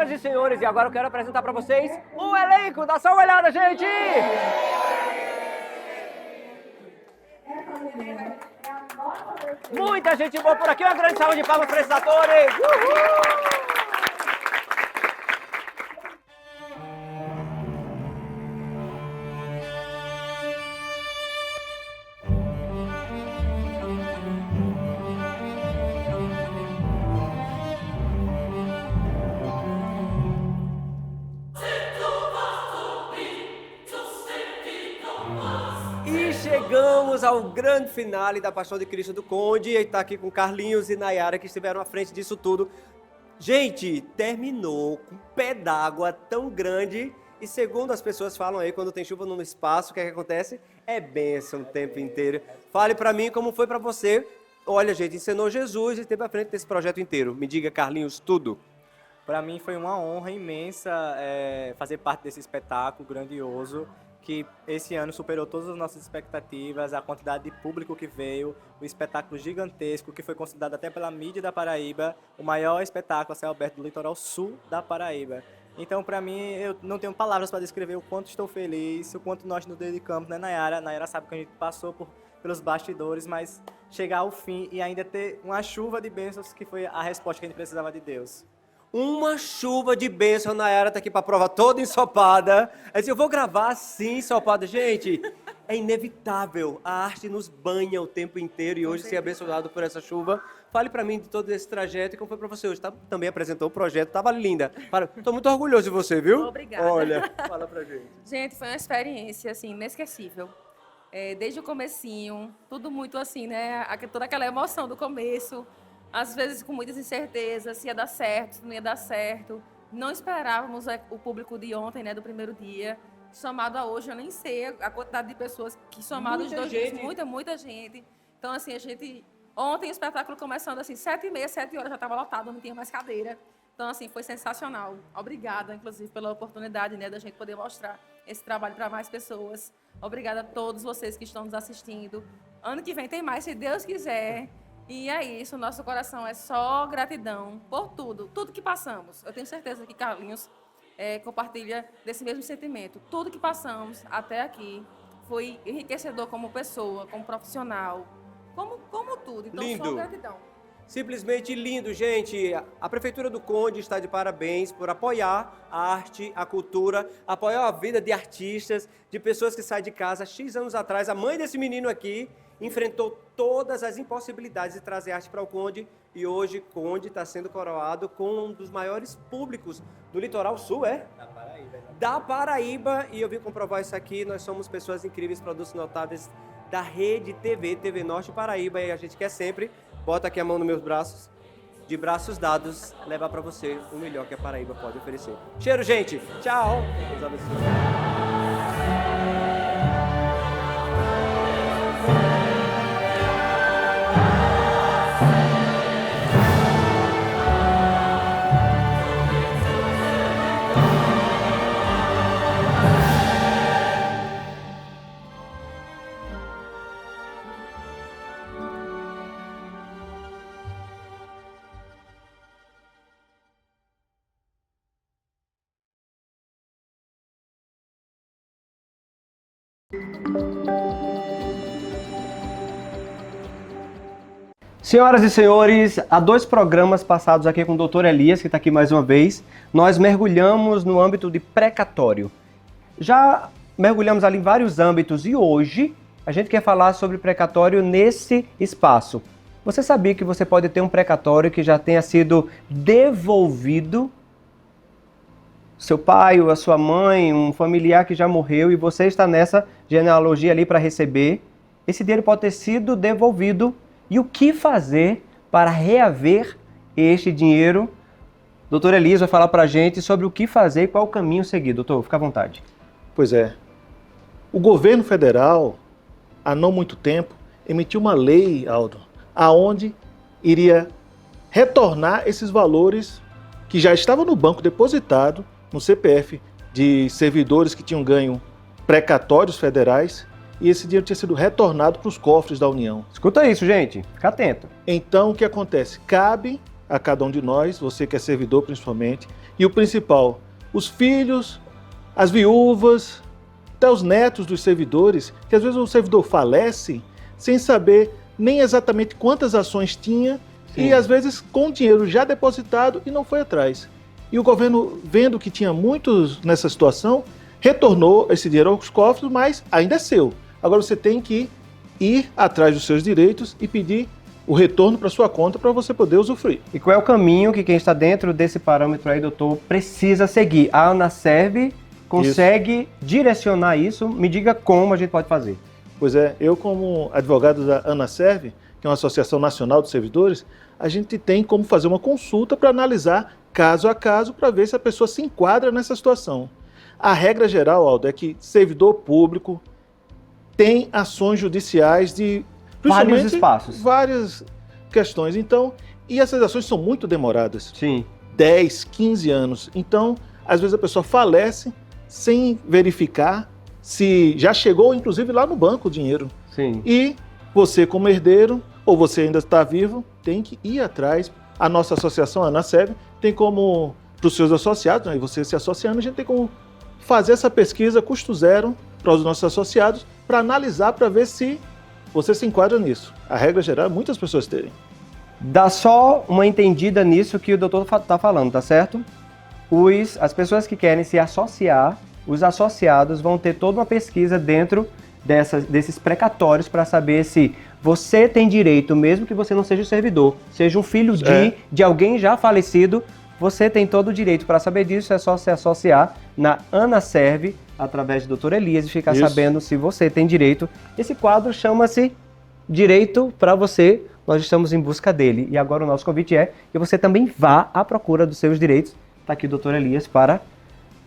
Senhoras e senhores, e agora eu quero apresentar para vocês o elenco. Dá só uma olhada, gente! Muita gente boa por aqui. Uma grande salva de palmas para esses atores. Uhul! Chegamos ao grande finale da Paixão de Cristo do Conde e está aqui com Carlinhos e Nayara que estiveram à frente disso tudo. Gente, terminou com um pé d'água tão grande e segundo as pessoas falam aí, quando tem chuva no espaço, o que é que acontece? É bênção o tempo inteiro. Fale para mim como foi para você. Olha, gente, encenou Jesus e esteve à frente desse projeto inteiro. Me diga, Carlinhos, tudo. Para mim foi uma honra imensa fazer parte desse espetáculo grandioso, que esse ano superou todas as nossas expectativas, a quantidade de público que veio, o espetáculo gigantesco, que foi considerado até pela mídia da Paraíba o maior espetáculo a céu aberto do litoral sul da Paraíba. Então, para mim, eu não tenho palavras para descrever o quanto estou feliz, o quanto nós nos dedicamos, né, Nayara? Nayara sabe que a gente passou pelos bastidores, mas chegar ao fim e ainda ter uma chuva de bênçãos, que foi a resposta que a gente precisava de Deus. Uma chuva de bênção. Nayara tá aqui para a prova toda ensopada. Eu vou gravar assim, ensopada. Gente, é inevitável. A arte nos banha o tempo inteiro e hoje ser abençoado por essa chuva. Fale para mim de todo esse trajeto e como foi para você hoje. Também apresentou o projeto, tava linda. Tô muito orgulhoso de você, viu? Obrigada. Olha, fala pra gente. Gente, foi uma experiência, assim, inesquecível. Desde o comecinho, tudo muito assim, né? Toda aquela emoção do começo. Às vezes com muitas incertezas, se ia dar certo, se não ia dar certo. Não esperávamos o público de ontem, né, do primeiro dia. Somado a hoje, eu nem sei a quantidade de pessoas que somado os dois dias, muita gente. Então, assim, ontem o espetáculo começando assim, 7h30, 7 horas já estava lotado, não tinha mais cadeira. Então, assim, foi sensacional. Obrigada, inclusive, pela oportunidade, né, da gente poder mostrar esse trabalho para mais pessoas. Obrigada a todos vocês que estão nos assistindo. Ano que vem tem mais, se Deus quiser. E é isso, nosso coração é só gratidão por tudo que passamos. Eu tenho certeza que Carlinhos compartilha desse mesmo sentimento. Tudo que passamos até aqui foi enriquecedor como pessoa, como profissional, como tudo. Então, lindo. Só gratidão. Simplesmente lindo, gente. A Prefeitura do Conde está de parabéns por apoiar a arte, a cultura, apoiar a vida de artistas, de pessoas que saem de casa. X anos atrás, a mãe desse menino aqui enfrentou todas as impossibilidades de trazer arte para o Conde e hoje Conde está sendo coroado com um dos maiores públicos do litoral sul, Da Paraíba. Da Paraíba, e eu vim comprovar isso aqui. Nós somos pessoas incríveis, produtos notáveis da Rede TV Norte Paraíba, e a gente quer sempre, bota aqui a mão nos meus braços, de braços dados, levar para você o melhor que a Paraíba pode oferecer. Cheiro, gente! Tchau! Deus abençoe. Senhoras e senhores, há 2 programas passados aqui com o Dr. Elias, que está aqui mais uma vez, nós mergulhamos no âmbito de precatório. Já mergulhamos ali em vários âmbitos e hoje a gente quer falar sobre precatório nesse espaço. Você sabia que você pode ter um precatório que já tenha sido devolvido? Seu pai ou a sua mãe, um familiar que já morreu e você está nessa genealogia ali para receber, esse dinheiro pode ter sido devolvido. E o que fazer para reaver este dinheiro? Doutor Elias vai falar para a gente sobre o que fazer e qual o caminho seguir. Doutor, fica à vontade. Pois é. O governo federal, há não muito tempo, emitiu uma lei, Aldo, aonde iria retornar esses valores que já estavam no banco depositado no CPF de servidores que tinham ganho precatórios federais, e esse dinheiro tinha sido retornado para os cofres da União. Escuta isso, gente. Fica atento. Então, o que acontece? Cabe a cada um de nós, você que é servidor principalmente, e o principal, os filhos, as viúvas, até os netos dos servidores, que às vezes o servidor falece sem saber nem exatamente quantas ações tinha, e às vezes com dinheiro já depositado e não foi atrás. E o governo, vendo que tinha muitos nessa situação, retornou esse dinheiro aos cofres, mas ainda é seu. Agora você tem que ir atrás dos seus direitos e pedir o retorno para sua conta para você poder usufruir. E qual é o caminho que quem está dentro desse parâmetro aí, doutor, precisa seguir? A ANASERV consegue direcionar isso? Me diga como a gente pode fazer. Pois é, eu como advogado da ANASERV, que é uma Associação Nacional de Servidores, a gente tem como fazer uma consulta para analisar caso a caso para ver se a pessoa se enquadra nessa situação. A regra geral, Aldo, é que servidor público tem ações judiciais de vários espaços, várias questões. Então, e essas ações são muito demoradas. Sim. 10, 15 anos. Então, às vezes a pessoa falece sem verificar se já chegou, inclusive, lá no banco o dinheiro. Sim. E você, como herdeiro, ou você ainda está vivo, tem que ir atrás. A nossa associação, a ANASERV, tem como, para os seus associados, né, e você se associando, a gente tem como fazer essa pesquisa custo zero para os nossos associados, para analisar, para ver se você se enquadra nisso. A regra geral é muitas pessoas terem. Dá só uma entendida nisso que o doutor está falando, tá certo? As pessoas que querem se associar, os associados vão ter toda uma pesquisa dentro desses precatórios para saber se você tem direito, mesmo que você não seja servidor, seja um filho de alguém já falecido, você tem todo o direito. Para saber disso, é só se associar na ANASERV, através do Dr. Elias, e ficar sabendo se você tem direito. Esse quadro chama-se Direito para Você. Nós estamos em busca dele. E agora o nosso convite é que você também vá à procura dos seus direitos. Está aqui o Dr. Elias para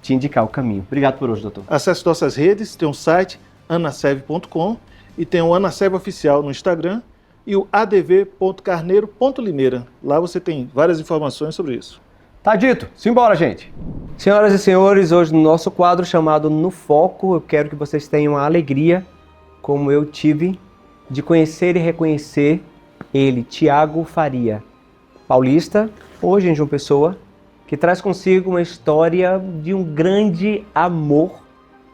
te indicar o caminho. Obrigado por hoje, doutor. Acesse nossas redes, tem um site, anaserv.com, e tem o ANASERV Oficial no Instagram e o adv.carneiro.limeira. Lá você tem várias informações sobre isso. Tá dito. Simbora, gente. Senhoras e senhores, hoje no nosso quadro chamado No Foco, eu quero que vocês tenham a alegria, como eu tive, de conhecer e reconhecer ele, Tiago Faria, paulista, hoje em João Pessoa, que traz consigo uma história de um grande amor,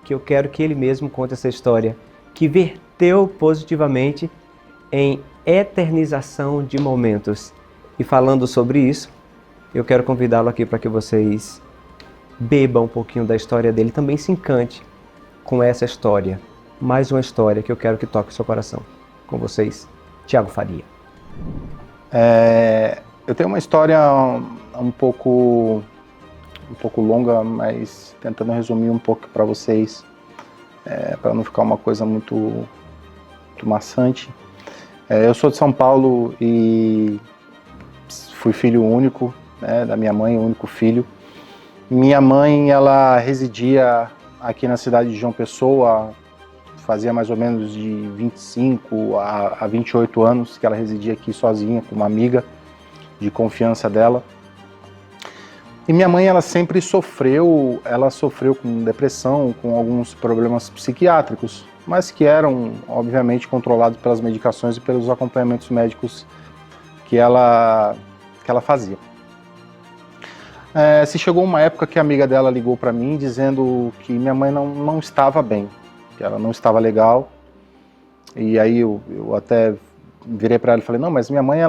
que eu quero que ele mesmo conte essa história, que verteu positivamente em eternização de momentos. E falando sobre isso, eu quero convidá-lo aqui para que vocês bebam um pouquinho da história dele, também se encante com essa história. Mais uma história que eu quero que toque o seu coração. Com vocês, Tiago Faria. Eu tenho uma história um pouco longa, mas tentando resumir um pouco para vocês, para não ficar uma coisa muito maçante. Eu sou de São Paulo e fui filho único, da minha mãe, o único filho. Minha mãe, ela residia aqui na cidade de João Pessoa, fazia mais ou menos de 25 a 28 anos que ela residia aqui sozinha com uma amiga de confiança dela. E minha mãe, ela sempre sofreu com depressão, com alguns problemas psiquiátricos, mas que eram, obviamente, controlados pelas medicações e pelos acompanhamentos médicos que ela fazia. Se chegou uma época que a amiga dela ligou para mim dizendo que minha mãe não estava bem, que ela não estava legal. E aí eu até virei para ela e falei, não, mas minha mãe,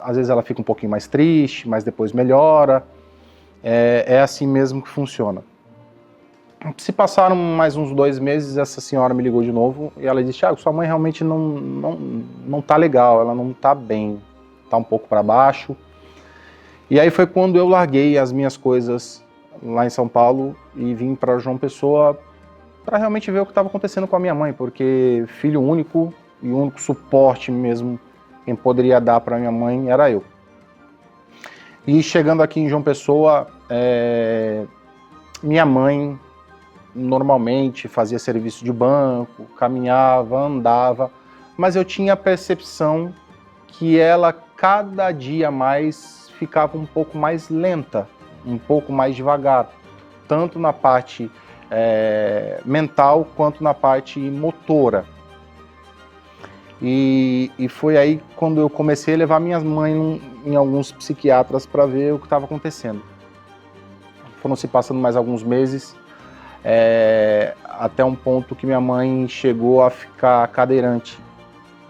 às vezes ela fica um pouquinho mais triste, mas depois melhora. É assim mesmo que funciona. Se passaram mais uns 2 meses, essa senhora me ligou de novo e ela disse, Thiago, sua mãe realmente não tá legal, ela não tá bem, tá um pouco para baixo. E aí foi quando eu larguei as minhas coisas lá em São Paulo e vim para João Pessoa para realmente ver o que estava acontecendo com a minha mãe, porque filho único e o único suporte mesmo quem poderia dar para minha mãe era eu. E chegando aqui em João Pessoa, minha mãe normalmente fazia serviço de banco, caminhava, andava, mas eu tinha a percepção que ela cada dia mais ficava um pouco mais lenta, um pouco mais devagar, tanto na parte mental quanto na parte motora. E foi aí quando eu comecei a levar minha mãe em alguns psiquiatras para ver o que estava acontecendo. Foram se passando mais alguns meses, até um ponto que minha mãe chegou a ficar cadeirante.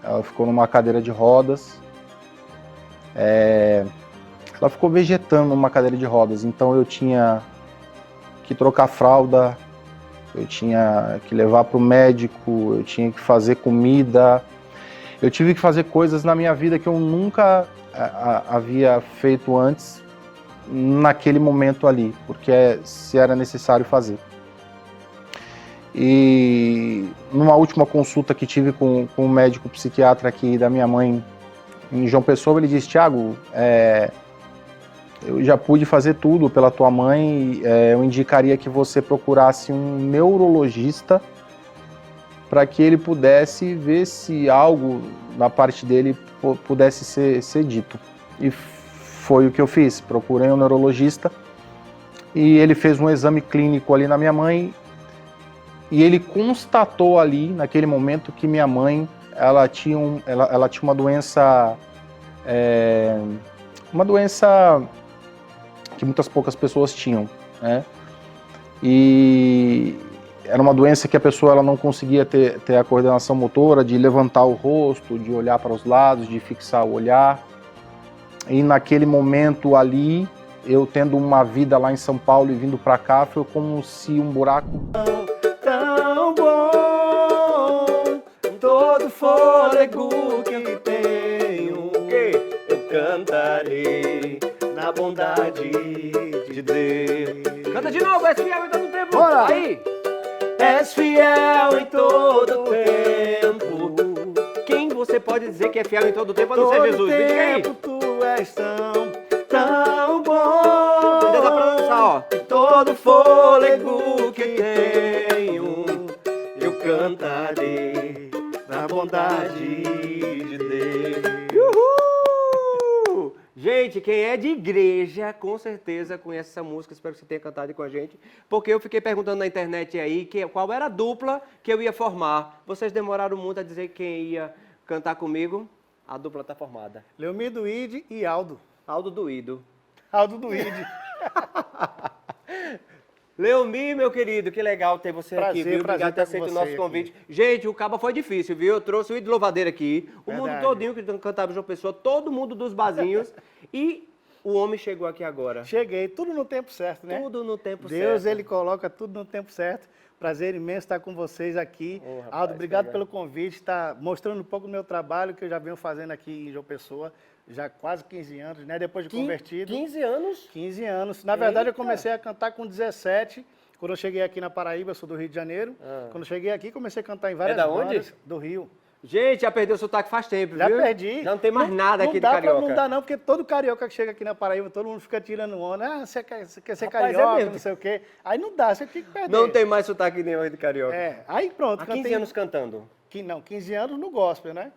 Ela ficou numa cadeira de rodas. Ela ficou vegetando numa cadeira de rodas, então eu tinha que trocar fralda, eu tinha que levar para o médico, eu tinha que fazer comida, eu tive que fazer coisas na minha vida que eu nunca havia feito antes naquele momento ali, porque se era necessário fazer. E numa última consulta que tive com o médico psiquiatra aqui da minha mãe em João Pessoa, ele disse: Thiago, eu já pude fazer tudo pela tua mãe, eu indicaria que você procurasse um neurologista para que ele pudesse ver se algo na parte dele pudesse ser dito. E foi o que eu fiz, procurei um neurologista e ele fez um exame clínico ali na minha mãe e ele constatou ali, naquele momento, que minha mãe ela tinha uma doença que muitas poucas pessoas tinham, né? E era uma doença que a pessoa ela não conseguia ter a coordenação motora de levantar o rosto, de olhar para os lados, de fixar o olhar. E naquele momento ali, eu tendo uma vida lá em São Paulo e vindo para cá, foi como se um buraco... Tão bom, todo fôlego que tenho, eu cantarei na bondade de Deus. Canta de novo, és fiel em todo tempo. Bora. Aí. És fiel em todo tempo. Quem você pode dizer que é fiel em todo tempo a não ser Jesus? Me diga aí. Tu és tão bom. Ainda dá pra dançar, ó. Todo fôlego que tenho, eu cantarei na bondade de Deus. Uhul! Gente, quem é de igreja, com certeza conhece essa música. Espero que você tenha cantado aí com a gente. Porque eu fiquei perguntando na internet aí qual era a dupla que eu ia formar. Vocês demoraram muito a dizer quem ia cantar comigo. A dupla tá formada. Leomir Duíde e Aldo. Aldo Doído. Aldo Duíde. Leomir, meu querido, que legal ter você aqui, viu? Obrigado por ter aceito o nosso convite. Gente, o cabo foi difícil, viu? Eu trouxe o Ídolo Louvadeiro aqui, o mundo todinho que cantava João Pessoa, todo mundo dos barzinhos, e o homem chegou aqui agora. Cheguei, tudo no tempo certo, né? Tudo no tempo certo. Deus, ele coloca tudo no tempo certo. Prazer imenso estar com vocês aqui. Rapaz, Aldo, obrigado pelo convite, está mostrando um pouco do meu trabalho que eu já venho fazendo aqui em João Pessoa, já há quase 15 anos, né? Depois de convertido. 15 anos? 15 anos. Na verdade, eu comecei a cantar com 17, quando eu cheguei aqui na Paraíba, eu sou do Rio de Janeiro. Quando eu cheguei aqui, comecei a cantar em várias bandas. Onde? Do Rio. Gente, já perdeu o sotaque faz tempo, Já viu? perdi. Já não tem mais nada aqui de dá carioca. Não dá não, porque todo carioca que chega aqui na Paraíba, todo mundo fica tirando onda. Ah, você quer ser Rapaz, carioca, mesmo. não sei o quê. Aí não dá, você tem que perder. Não tem mais sotaque nenhum de carioca. Aí pronto. Há 15 anos cantando? 15 anos no gospel, né?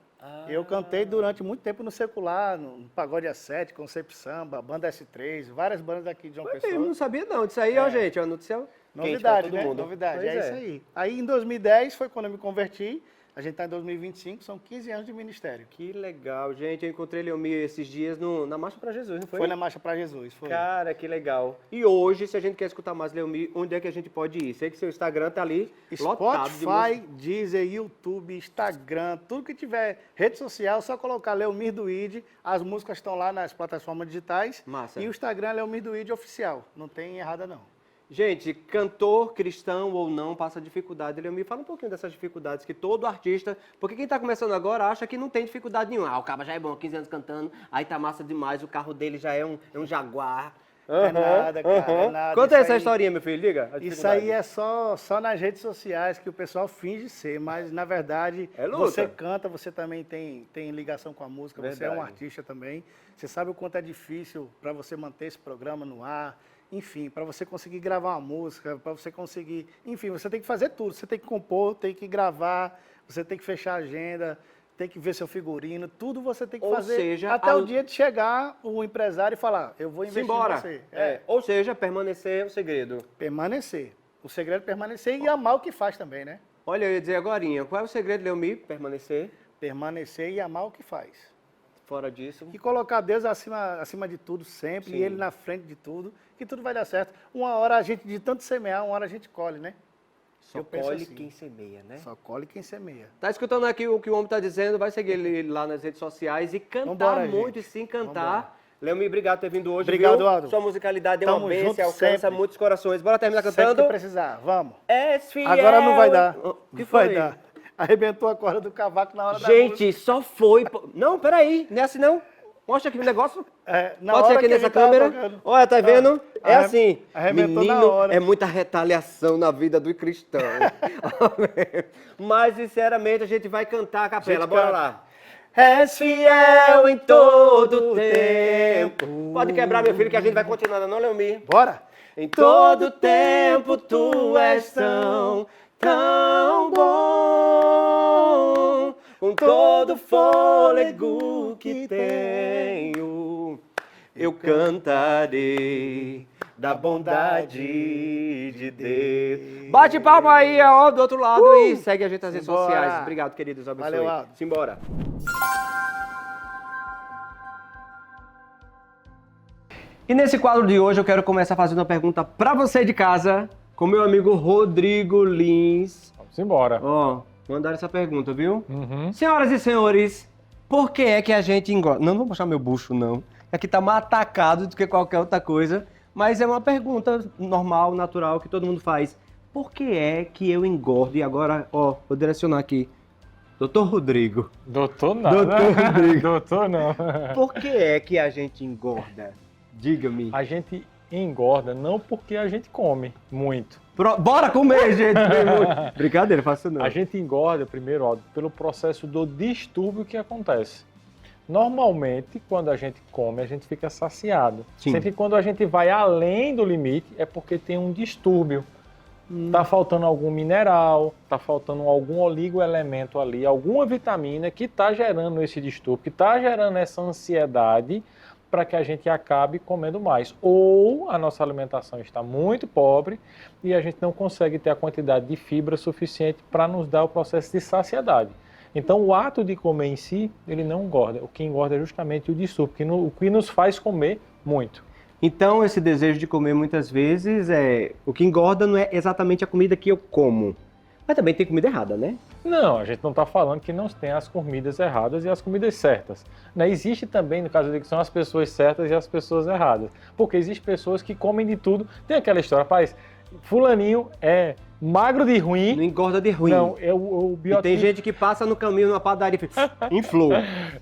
Eu cantei durante muito tempo no secular, no Pagode A7, Conceito Samba, Banda S3, várias bandas daqui de João Pessoa. Eu não sabia não disso aí, ó, gente. Ó, notícia Novidade, quente pra todo mundo. Novidade, Pois isso aí. Aí em 2010 foi quando eu me converti. A gente está em 2025, são 15 anos de ministério. Que legal, gente. Eu encontrei Leomir esses dias na Marcha para Jesus, não foi? Foi na Marcha para Jesus, foi. Cara, que legal. E hoje, se a gente quer escutar mais Leomir, onde é que a gente pode ir? Sei que seu Instagram tá ali lotado de Spotify, música. Deezer, YouTube, Instagram, tudo que tiver rede social, só colocar Leomir Duíde. As músicas estão lá nas plataformas digitais. Massa. E o Instagram é Leomir Duíde Oficial. Não tem errada, não. Gente, cantor, cristão ou não, passa dificuldade. Leomir, fala um pouquinho dessas dificuldades que todo artista... Porque quem está começando agora acha que não tem dificuldade nenhuma. Ah, o cara já é bom, 15 anos cantando, aí tá massa demais, o carro dele já é um Jaguar. É nada, cara, é nada. Conta Isso essa aí- historinha, meu filho, liga. Isso aí é só nas redes sociais que o pessoal finge ser, mas na verdade É luta. você canta, você também tem ligação com a música, você é um Verdade. artista também. Você sabe o quanto é difícil para você manter esse programa no ar, enfim, para você conseguir gravar uma música, para você conseguir, enfim, você tem que fazer tudo, você tem que compor, tem que gravar, você tem que fechar a agenda, tem que ver seu figurino, tudo você tem que Ou fazer seja, até o dia de chegar o empresário e falar, eu vou investir Simbora. em você. Ou seja, permanecer é o segredo. Permanecer. O segredo é permanecer e amar o que faz também, né? Olha, eu ia dizer agorinha, qual é o segredo, Leomir, permanecer? permanecer e amar o que faz. Fora disso. E colocar Deus acima de tudo sempre, Sim. e Ele na frente de tudo, que tudo vai dar certo. Uma hora a gente, de tanto semear, uma hora a gente colhe, né? Só Eu penso colhe assim. quem semeia, né? Só colhe quem semeia. Tá escutando aqui o que o homem tá dizendo? Vai seguir ele lá nas redes sociais e cantar Vambora, muito gente. e sim cantar. Vambora. Leomir, obrigado por ter vindo hoje. Obrigado, viu? Aldo. Sua musicalidade é uma Tamo bênção junto e alcança sempre. muitos corações. Bora terminar Sempre cantando? que precisar, vamos. És fiel. Agora não vai dar. O que Não foi? vai dar. Arrebentou a corda do cavaco na hora da Gente, só foi... Não, peraí. Não é assim não. Mostra aqui o negócio. Na Pode ser hora aqui que nessa ele tava câmera. tocando. Olha, tá vendo? É assim. Arrebentou na Menino, hora. é muita retaliação na vida do cristão. Mas, sinceramente, a gente vai cantar a capela. Gente, Bora canta. lá. És fiel em todo tempo. Pode quebrar, meu filho, que a gente vai continuando, não, Leomir? Bora. Em todo tempo tu és tão bom, com todo fôlego que tenho, eu cantarei da bondade de Deus. Bate palma aí, ó, do outro lado e segue a gente nas redes Simbora. sociais. Obrigado, queridos. Abençoe. Valeu, Aldo. Simbora. E nesse quadro de hoje eu quero começar fazendo uma pergunta pra você de casa, com meu amigo Rodrigo Lins. Vamos embora. Ó, mandaram essa pergunta, viu? Uhum. Senhoras e senhores, por que é que a gente engorda? Não vou mostrar meu bucho, não. Aqui tá mais atacado do que qualquer outra coisa, mas é uma pergunta normal, natural, que todo mundo faz. Por que é que eu engordo? E agora, ó, vou direcionar aqui. Doutor Rodrigo. Doutor não. Doutor Rodrigo. Doutor não. Por que é que a gente engorda? Diga-me. A gente engorda não porque a gente come muito. Bora comer, gente! Brincadeira, faço não. A gente engorda, primeiro, ó, pelo processo do distúrbio que acontece. Normalmente, quando a gente come, a gente fica saciado. Sim. Sempre que quando a gente vai além do limite, é porque tem um distúrbio. Tá faltando algum mineral, tá faltando algum oligoelemento ali, alguma vitamina que tá gerando esse distúrbio, que tá gerando essa ansiedade para que a gente acabe comendo mais. Ou a nossa alimentação está muito pobre e a gente não consegue ter a quantidade de fibra suficiente para nos dar o processo de saciedade. Então, o ato de comer em si, ele não engorda. O que engorda é justamente o distúrbio, o que nos faz comer muito. Então, esse desejo de comer muitas vezes o que engorda não é exatamente a comida que eu como. Mas também tem comida errada, né? Não, a gente não está falando que não tem as comidas erradas e as comidas certas. Né? Existe também, no caso de que são as pessoas certas e as pessoas erradas. Porque existem pessoas que comem de tudo. Tem aquela história, rapaz, fulaninho é magro de ruim. Não engorda de ruim. Não, é o biotipo. E tem gente que passa no caminho numa padaria e inflou.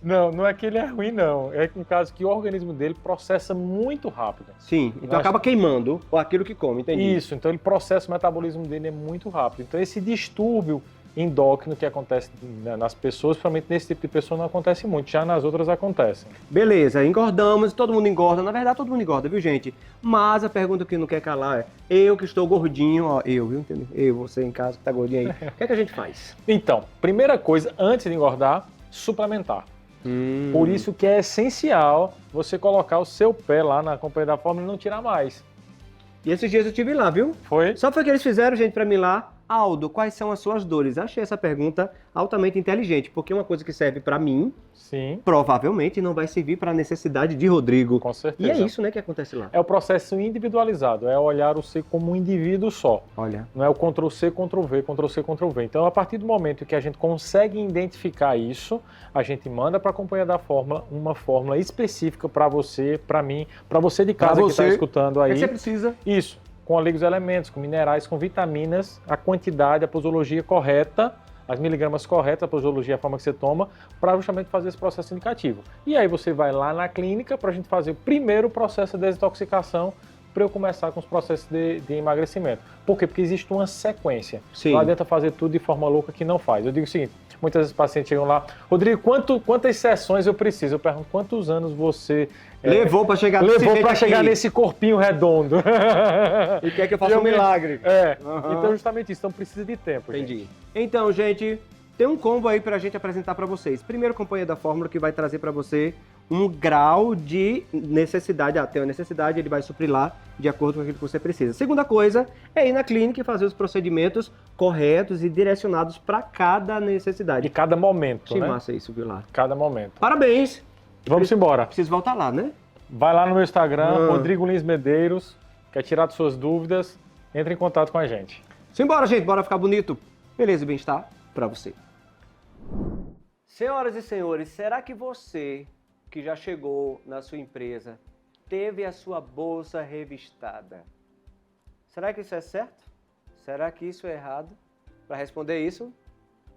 Não é que ele é ruim, não. É que no caso que o organismo dele processa muito rápido. Sim, então acaba queimando aquilo que come, entendi. Isso, então ele processa, o metabolismo dele é muito rápido. Então esse distúrbio endócrino que acontece nas pessoas, principalmente nesse tipo de pessoa, não acontece muito, já nas outras acontecem. Beleza, engordamos, todo mundo engorda, na verdade todo mundo engorda, viu gente? Mas a pergunta que não quer calar é, eu que estou gordinho, ó, eu, viu? Entendeu? Eu, você em casa que tá gordinho aí, o que é que a gente faz? Então, primeira coisa, antes de engordar, suplementar. Por isso que é essencial você colocar o seu pé lá na Companhia da Fórmula e não tirar mais. E esses dias eu estive lá, viu? Foi? Só foi que eles fizeram, gente, pra mim lá. Aldo, quais são as suas dores? Achei essa pergunta altamente inteligente, porque é uma coisa que serve pra mim, sim, provavelmente não vai servir pra necessidade de Rodrigo. Com certeza. E é isso, né, que acontece lá. É o processo individualizado, é olhar o C como um indivíduo só. Olha. Não é o Ctrl-C, Ctrl-V, Ctrl-C, Ctrl-V. Então, a partir do momento que a gente consegue identificar isso, a gente manda para a Companhia da Fórmula uma fórmula específica para você, para mim, para você de casa que está escutando aí. O que você precisa? Isso. Com elementos, com minerais, com vitaminas, a quantidade, a posologia correta, as miligramas corretas, a posologia, a forma que você toma, para justamente fazer esse processo indicativo. E aí você vai lá na clínica para a gente fazer o primeiro processo de desintoxicação para eu começar com os processos de emagrecimento. Por quê? Porque existe uma sequência. Sim. Não adianta fazer tudo de forma louca que não faz. Eu digo o seguinte, muitas vezes os pacientes chegam lá, Rodrigo, quantas sessões eu preciso? Eu pergunto, quantos anos você... levou para chegar nesse corpinho redondo? E quer que eu faça um milagre. Então justamente isso, então precisa de tempo. Entendi. Gente. Então, gente, tem um combo aí pra gente apresentar pra vocês. Primeiro, Companhia da Fórmula, que vai trazer pra você um grau de necessidade. Tem uma necessidade, ele vai suprir lá de acordo com aquilo que você precisa. Segunda coisa é ir na clínica e fazer os procedimentos corretos e direcionados para cada necessidade. De cada momento, Achei né? massa isso, viu lá? Cada momento. Parabéns! Vamos embora. Preciso voltar lá, né? Vai lá no meu Instagram, Rodrigo Lins Medeiros, quer tirar suas dúvidas, entre em contato com a gente. Simbora, gente, bora ficar bonito. Beleza e bem-estar pra você. Senhoras e senhores, será que você que já chegou na sua empresa teve a sua bolsa revistada? Será que isso é certo? Será que isso é errado? Para responder isso,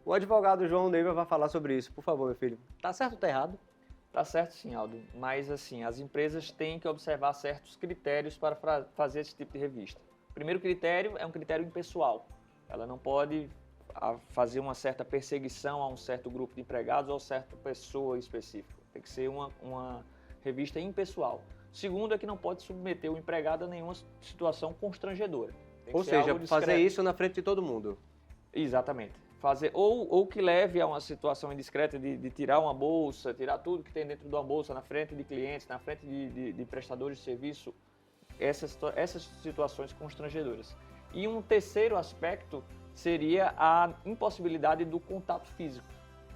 o advogado João Neiva vai falar sobre isso. Por favor, meu filho. Tá certo ou tá errado? Tá certo sim, Aldo, mas assim, as empresas têm que observar certos critérios para fazer esse tipo de revista. O primeiro critério é um critério impessoal. Ela não pode fazer uma certa perseguição a um certo grupo de empregados ou a certa pessoa específica. Tem que ser uma revista impessoal. Segundo é que não pode submeter o empregado a nenhuma situação constrangedora. Tem que Ou ser seja, algo fazer discreto. isso na frente de todo mundo. Exatamente. Fazer, ou que leve a uma situação indiscreta de tirar uma bolsa, tirar tudo que tem dentro de uma bolsa na frente de clientes, na frente de prestadores de serviço, essas situações constrangedoras. E um terceiro aspecto seria a impossibilidade do contato físico.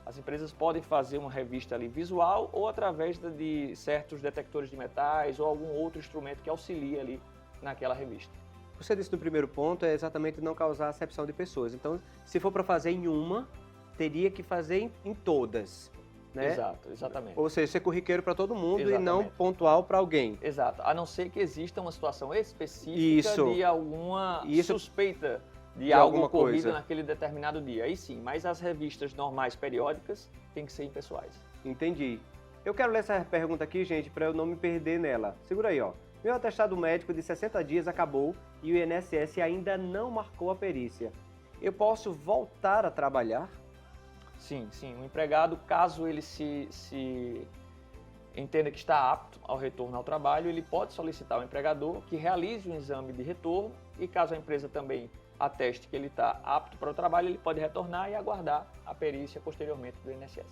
As empresas podem fazer uma revista ali visual ou através de certos detectores de metais ou algum outro instrumento que auxilie ali naquela revista. Você disse no primeiro ponto, é exatamente não causar acepção de pessoas. Então, se for para fazer em uma, teria que fazer em todas, né? Exato, exatamente. Ou seja, ser corriqueiro para todo mundo e não Exatamente. pontual para alguém. Exato, a não ser que exista uma situação específica Isso. de alguma Isso. suspeita de De algo alguma ocorrido coisa. naquele determinado dia. Aí sim, mas as revistas normais, periódicas, têm que ser impessoais. Entendi. Eu quero ler essa pergunta aqui, gente, para eu não me perder nela. Segura aí, ó. Meu atestado médico de 60 dias acabou e o INSS ainda não marcou a perícia. Eu posso voltar a trabalhar? Sim, sim. O empregado, caso ele se entenda que está apto ao retorno ao trabalho, ele pode solicitar ao empregador que realize um exame de retorno e caso a empresa também ateste que ele está apto para o trabalho, ele pode retornar e aguardar a perícia posteriormente do INSS.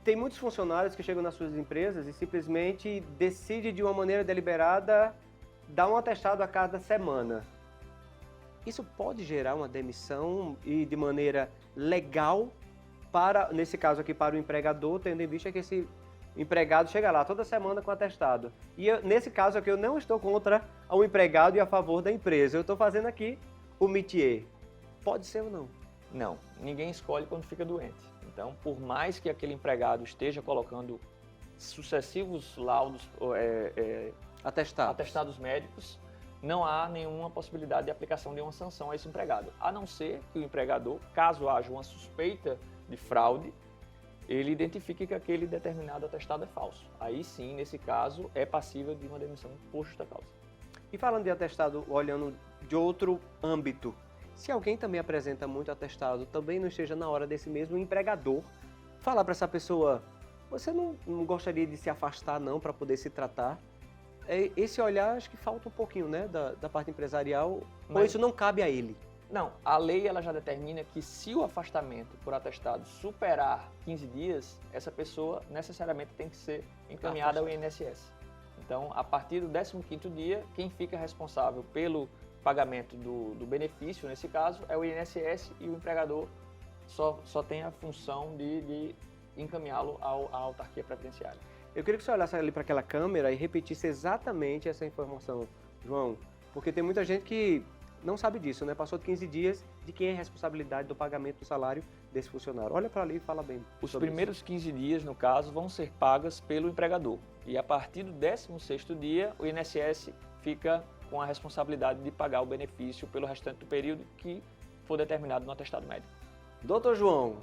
Tem muitos funcionários que chegam nas suas empresas e simplesmente decidem de uma maneira deliberada dar um atestado a cada semana. Isso pode gerar uma demissão e de maneira legal para, nesse caso aqui, para o empregador, tendo em vista que esse empregado chega lá toda semana com atestado. E nesse caso aqui eu não estou contra o empregado e a favor da empresa. Eu estou fazendo aqui o métier. Pode ser ou não? Não, ninguém escolhe quando fica doente. Então, por mais que aquele empregado esteja colocando sucessivos laudos, atestados médicos, não há nenhuma possibilidade de aplicação de uma sanção a esse empregado. A não ser que o empregador, caso haja uma suspeita de fraude, ele identifique que aquele determinado atestado é falso. Aí sim, nesse caso, é passível de uma demissão por justa causa. E falando de atestado, olhando de outro âmbito, se alguém também apresenta muito atestado, também não esteja na hora desse mesmo empregador falar para essa pessoa, você não gostaria de se afastar não para poder se tratar? Esse olhar acho que falta um pouquinho, né, da parte empresarial, ou isso não cabe a ele? Não, a lei ela já determina que se o afastamento por atestado superar 15 dias, essa pessoa necessariamente tem que ser encaminhada ao INSS. Então, a partir do 15º dia, quem fica responsável pelo pagamento do benefício, nesse caso, é o INSS e o empregador só tem a função de encaminhá-lo à autarquia previdenciária. Eu queria que você olhasse ali para aquela câmera e repetisse exatamente essa informação, João, porque tem muita gente que não sabe disso, né? Passou de 15 dias, de quem é a responsabilidade do pagamento do salário desse funcionário. Olha para ali e fala bem. Os primeiros 15 dias, no caso, vão ser pagas pelo empregador. E a partir do 16º dia, o INSS fica com a responsabilidade de pagar o benefício pelo restante do período que for determinado no atestado médico. Doutor João,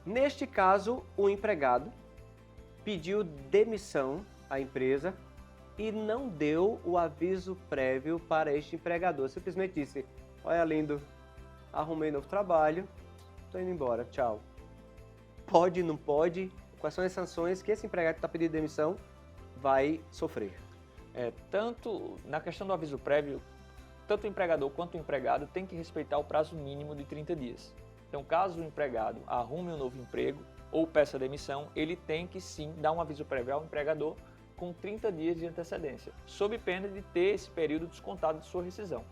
neste caso, o empregado pediu demissão à empresa e não deu o aviso prévio para este empregador. Simplesmente disse, olha lindo, arrumei novo trabalho, estou indo embora, tchau. Pode, não pode? Quais são as sanções que esse empregado que está pedindo demissão vai sofrer? Tanto na questão do aviso prévio, tanto o empregador quanto o empregado tem que respeitar o prazo mínimo de 30 dias. Então, caso o empregado arrume um novo emprego ou peça demissão, ele tem que sim dar um aviso prévio ao empregador com 30 dias de antecedência, sob pena de ter esse período descontado de sua rescisão.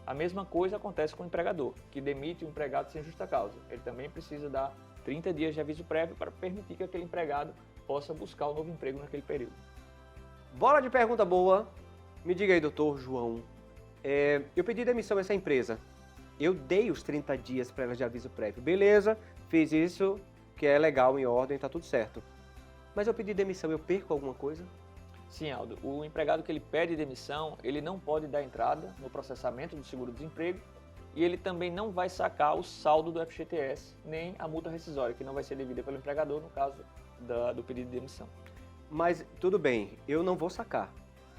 A mesma coisa acontece com o empregador, que demite o empregado sem justa causa. Ele também precisa dar 30 dias de aviso prévio para permitir que aquele empregado possa buscar um novo emprego naquele período. Bola de pergunta boa. Me diga aí, doutor João. Eu pedi demissão dessa empresa. Eu dei os 30 dias para ela de aviso prévio. Beleza, fiz isso, que é legal, em ordem, tá tudo certo. Mas eu pedi demissão, eu perco alguma coisa? Sim, Aldo. O empregado que ele pede demissão, ele não pode dar entrada no processamento do seguro-desemprego e ele também não vai sacar o saldo do FGTS, nem a multa rescisória, que não vai ser devida pelo empregador no caso do pedido de demissão. Mas tudo bem, eu não vou sacar.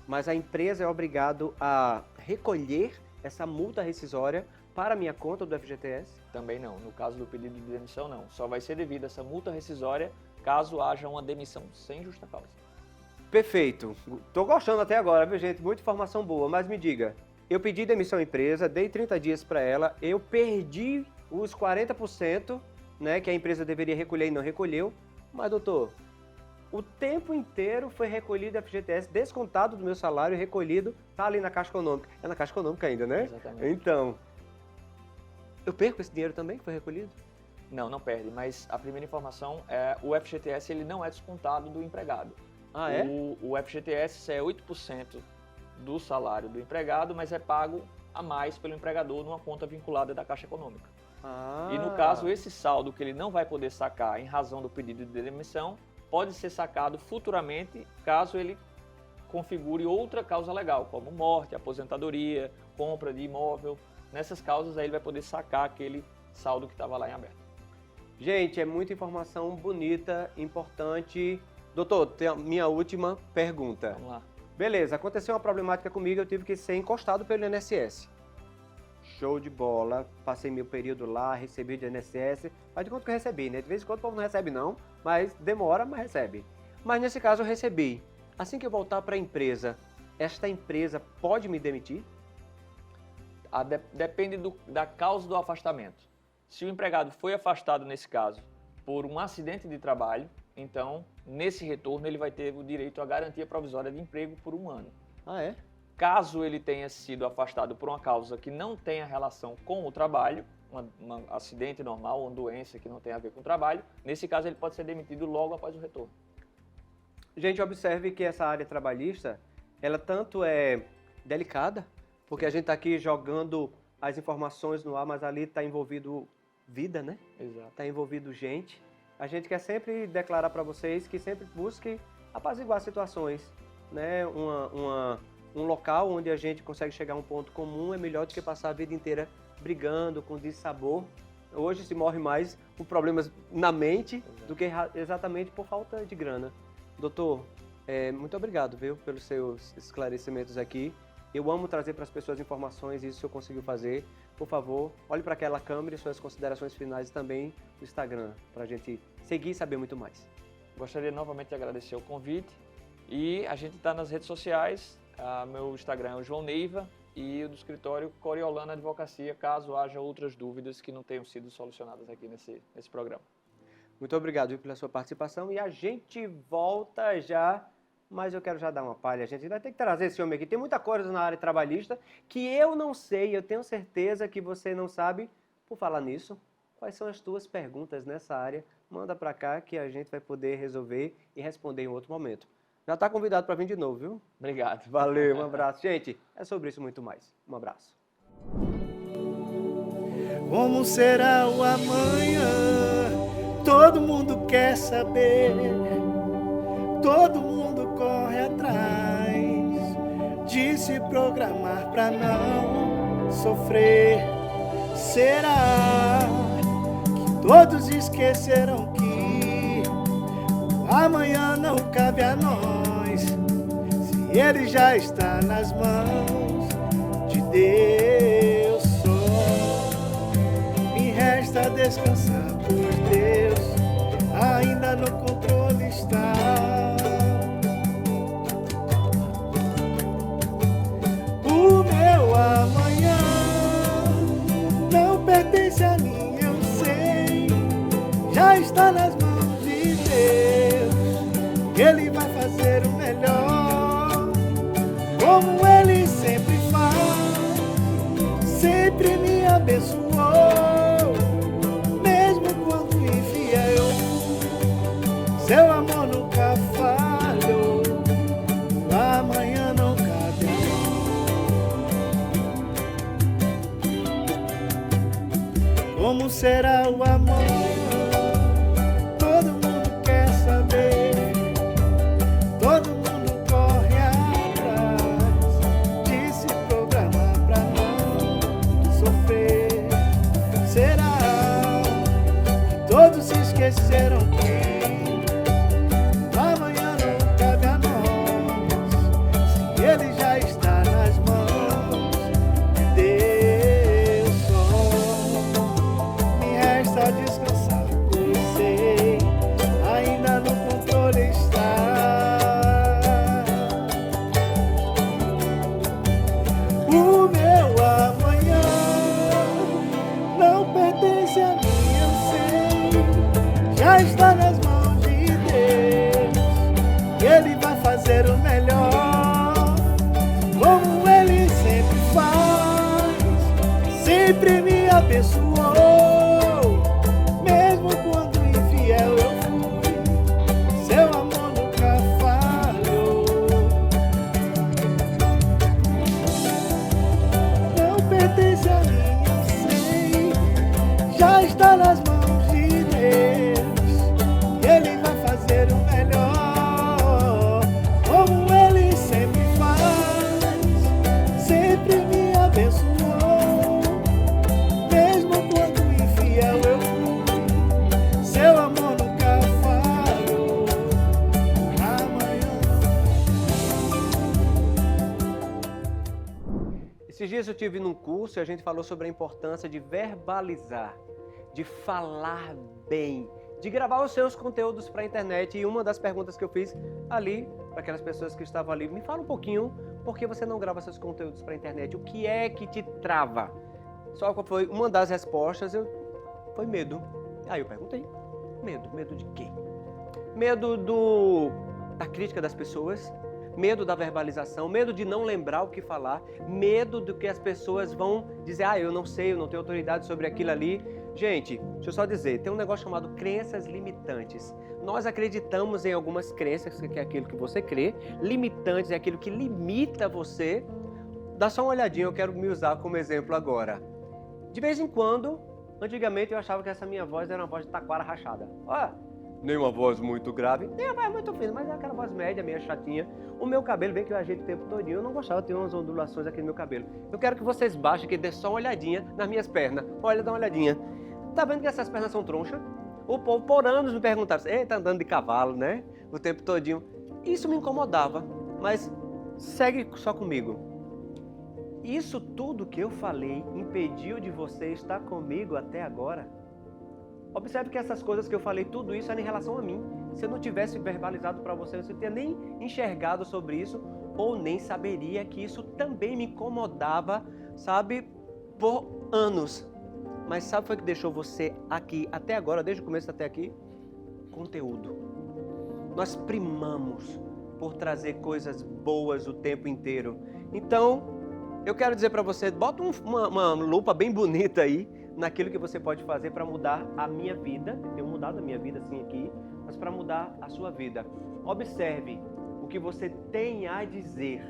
Mas a empresa é obrigada a recolher essa multa rescisória para a minha conta do FGTS? Também não. No caso do pedido de demissão, não. Só vai ser devida essa multa rescisória caso haja uma demissão sem justa causa. Perfeito. Tô gostando até agora, viu, gente? Muita informação boa. Mas me diga, eu pedi demissão à empresa, dei 30 dias para ela, eu perdi os 40%, né, que a empresa deveria recolher e não recolheu. Mas, doutor, o tempo inteiro foi recolhido FGTS, descontado do meu salário, recolhido, tá ali na Caixa Econômica. É na Caixa Econômica ainda, né? Exatamente. Então, eu perco esse dinheiro também que foi recolhido? Não, não perde, mas a primeira informação é o FGTS ele não é descontado do empregado. Ah, é? O FGTS é 8% do salário do empregado, mas é pago a mais pelo empregador numa conta vinculada da Caixa Econômica. Ah. E no caso, esse saldo que ele não vai poder sacar em razão do pedido de demissão, pode ser sacado futuramente caso ele configure outra causa legal, como morte, aposentadoria, compra de imóvel. Nessas causas aí ele vai poder sacar aquele saldo que estava lá em aberto. Gente, é muita informação bonita, importante. Doutor, tem a minha última pergunta. Vamos lá. Beleza, aconteceu uma problemática comigo, eu tive que ser encostado pelo INSS. Show de bola, passei meu período lá, recebi de INSS, faz de conta que eu recebi, né? De vez em quando o povo não recebe não, mas demora, mas recebe. Mas nesse caso eu recebi. Assim que eu voltar para a empresa, esta empresa pode me demitir? Depende da causa do afastamento. Se o empregado foi afastado, nesse caso, por um acidente de trabalho, então, nesse retorno, ele vai ter o direito à garantia provisória de emprego por 1 ano. Ah, é? Caso ele tenha sido afastado por uma causa que não tenha relação com o trabalho, um acidente normal, uma doença que não tem a ver com o trabalho, nesse caso ele pode ser demitido logo após o retorno. Gente, observe que essa área trabalhista, ela tanto é delicada, porque a gente está aqui jogando as informações no ar, mas ali está envolvido vida, né? Exato. Está envolvido gente. A gente quer sempre declarar para vocês que sempre busque apaziguar situações, né? Um local onde a gente consegue chegar a um ponto comum é melhor do que passar a vida inteira brigando com dissabor. Hoje se morre mais por problemas na mente do que exatamente por falta de grana. Doutor, muito obrigado, viu, pelos seus esclarecimentos aqui. Eu amo trazer para as pessoas informações e isso o senhor conseguiu fazer. Por favor, olhe para aquela câmera e suas considerações finais e também o Instagram, para a gente seguir e saber muito mais. Gostaria novamente de agradecer o convite e a gente está nas redes sociais. Meu Instagram é o João Neiva e o do escritório Coriolano Advocacia, caso haja outras dúvidas que não tenham sido solucionadas aqui nesse programa. Muito obrigado, viu, pela sua participação e a gente volta já. Mas eu quero já dar uma palha, a gente vai ter que trazer esse homem aqui. Tem muita coisa na área trabalhista que eu não sei, eu tenho certeza que você não sabe. Por falar nisso, quais são as tuas perguntas nessa área? Manda pra cá que a gente vai poder resolver e responder em outro momento. Já está convidado para vir de novo, viu? Obrigado. Valeu, um abraço. Gente, é sobre isso e muito mais. Um abraço. Como será o amanhã? Todo mundo quer saber. Todo mundo corre atrás de se programar pra não sofrer. Será que todos esqueceram que o amanhã não cabe a nós, se ele já está nas mãos de Deus? Só me resta descansar, pois Deus ainda no controle está. O meu amanhã não pertence a mim, eu sei, já está nas mãos de Como será o amanhã? Todo mundo quer saber. Todo mundo corre atrás de se programar pra não sofrer. Será que todos se esqueceram que amanhã não cabe a nós, se ele já está nas mãos de Deus só? Me resta descansar, pois sei, ainda no controle está. O meu amanhã não pertence a mim, eu sei, já está nas mãos de Deus, e Ele vai fazer o melhor, como Ele sempre faz, sempre me abençoou, mesmo quando infiel eu fui, seu amor nunca falhou. Não pertence a mim, eu sei, já está nas mãos de Deus, e Ele vai fazer o melhor, como Ele sempre faz, sempre me abençoou, mesmo quando infiel eu fui, seu amor nunca falhou. Amanhã. Esses dias eu tive num curso e a gente falou sobre a importância de verbalizar, de falar bem, de gravar os seus conteúdos para a internet. E uma das perguntas que eu fiz ali, para aquelas pessoas que estavam ali, me fala um pouquinho, por que você não grava seus conteúdos para a internet? O que é que te trava? Só que foi uma das respostas, foi medo. Aí eu perguntei, medo de quê? Medo da crítica das pessoas, medo da verbalização, medo de não lembrar o que falar, medo do que as pessoas vão dizer, eu não sei, eu não tenho autoridade sobre aquilo ali. Gente, deixa eu só dizer, tem um negócio chamado crenças limitantes. Nós acreditamos em algumas crenças, que é aquilo que você crê, limitantes é aquilo que limita você. Dá só uma olhadinha, eu quero me usar como exemplo agora. De vez em quando, antigamente eu achava que essa minha voz era uma voz de taquara rachada. Nem uma voz muito grave, nem uma voz muito fina, mas é aquela voz média, meio chatinha. O meu cabelo, bem que eu ajeito o tempo todinho, eu não gostava de ter umas ondulações aqui no meu cabelo. Eu quero que vocês baixem, que dê só uma olhadinha nas minhas pernas. Olha, dá uma olhadinha. Tá vendo que essas pernas são tronchas? O povo por anos me perguntava, tá andando de cavalo, né? O tempo todinho. Isso me incomodava, mas segue só comigo. Isso tudo que eu falei impediu de você estar comigo até agora? Observe que essas coisas que eu falei, tudo isso era em relação a mim. Se eu não tivesse verbalizado para você, você não teria nem enxergado sobre isso ou nem saberia que isso também me incomodava, sabe, por anos. Mas sabe o que foi que deixou você aqui até agora, desde o começo até aqui? Conteúdo. Nós primamos por trazer coisas boas o tempo inteiro. Então, eu quero dizer para você, bota uma lupa bem bonita aí naquilo que você pode fazer para mudar a minha vida. Eu tenho mudado a minha vida assim aqui, mas para mudar a sua vida. Observe o que você tem a dizer.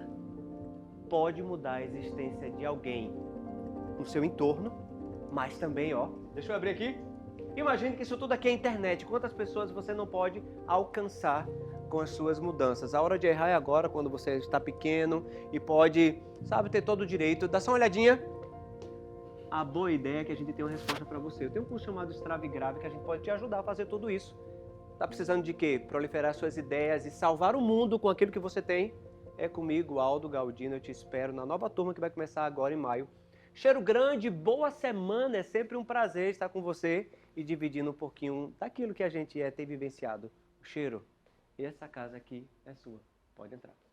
Pode mudar a existência de alguém no seu entorno, mas também, deixa eu abrir aqui. Imagine que isso tudo aqui é internet. Quantas pessoas você não pode alcançar com as suas mudanças? A hora de errar é agora, quando você está pequeno e pode, sabe, ter todo o direito. Dá só uma olhadinha. A boa ideia é que a gente tem uma resposta para você. Eu tenho um curso chamado Estrave Grave que a gente pode te ajudar a fazer tudo isso. Tá precisando de quê? Proliferar suas ideias e salvar o mundo com aquilo que você tem? É comigo, Aldo Galdino. Eu te espero na nova turma que vai começar agora em maio. Cheiro grande, boa semana. É sempre um prazer estar com você e dividindo um pouquinho daquilo que a gente tem vivenciado. O cheiro. E essa casa aqui é sua. Pode entrar.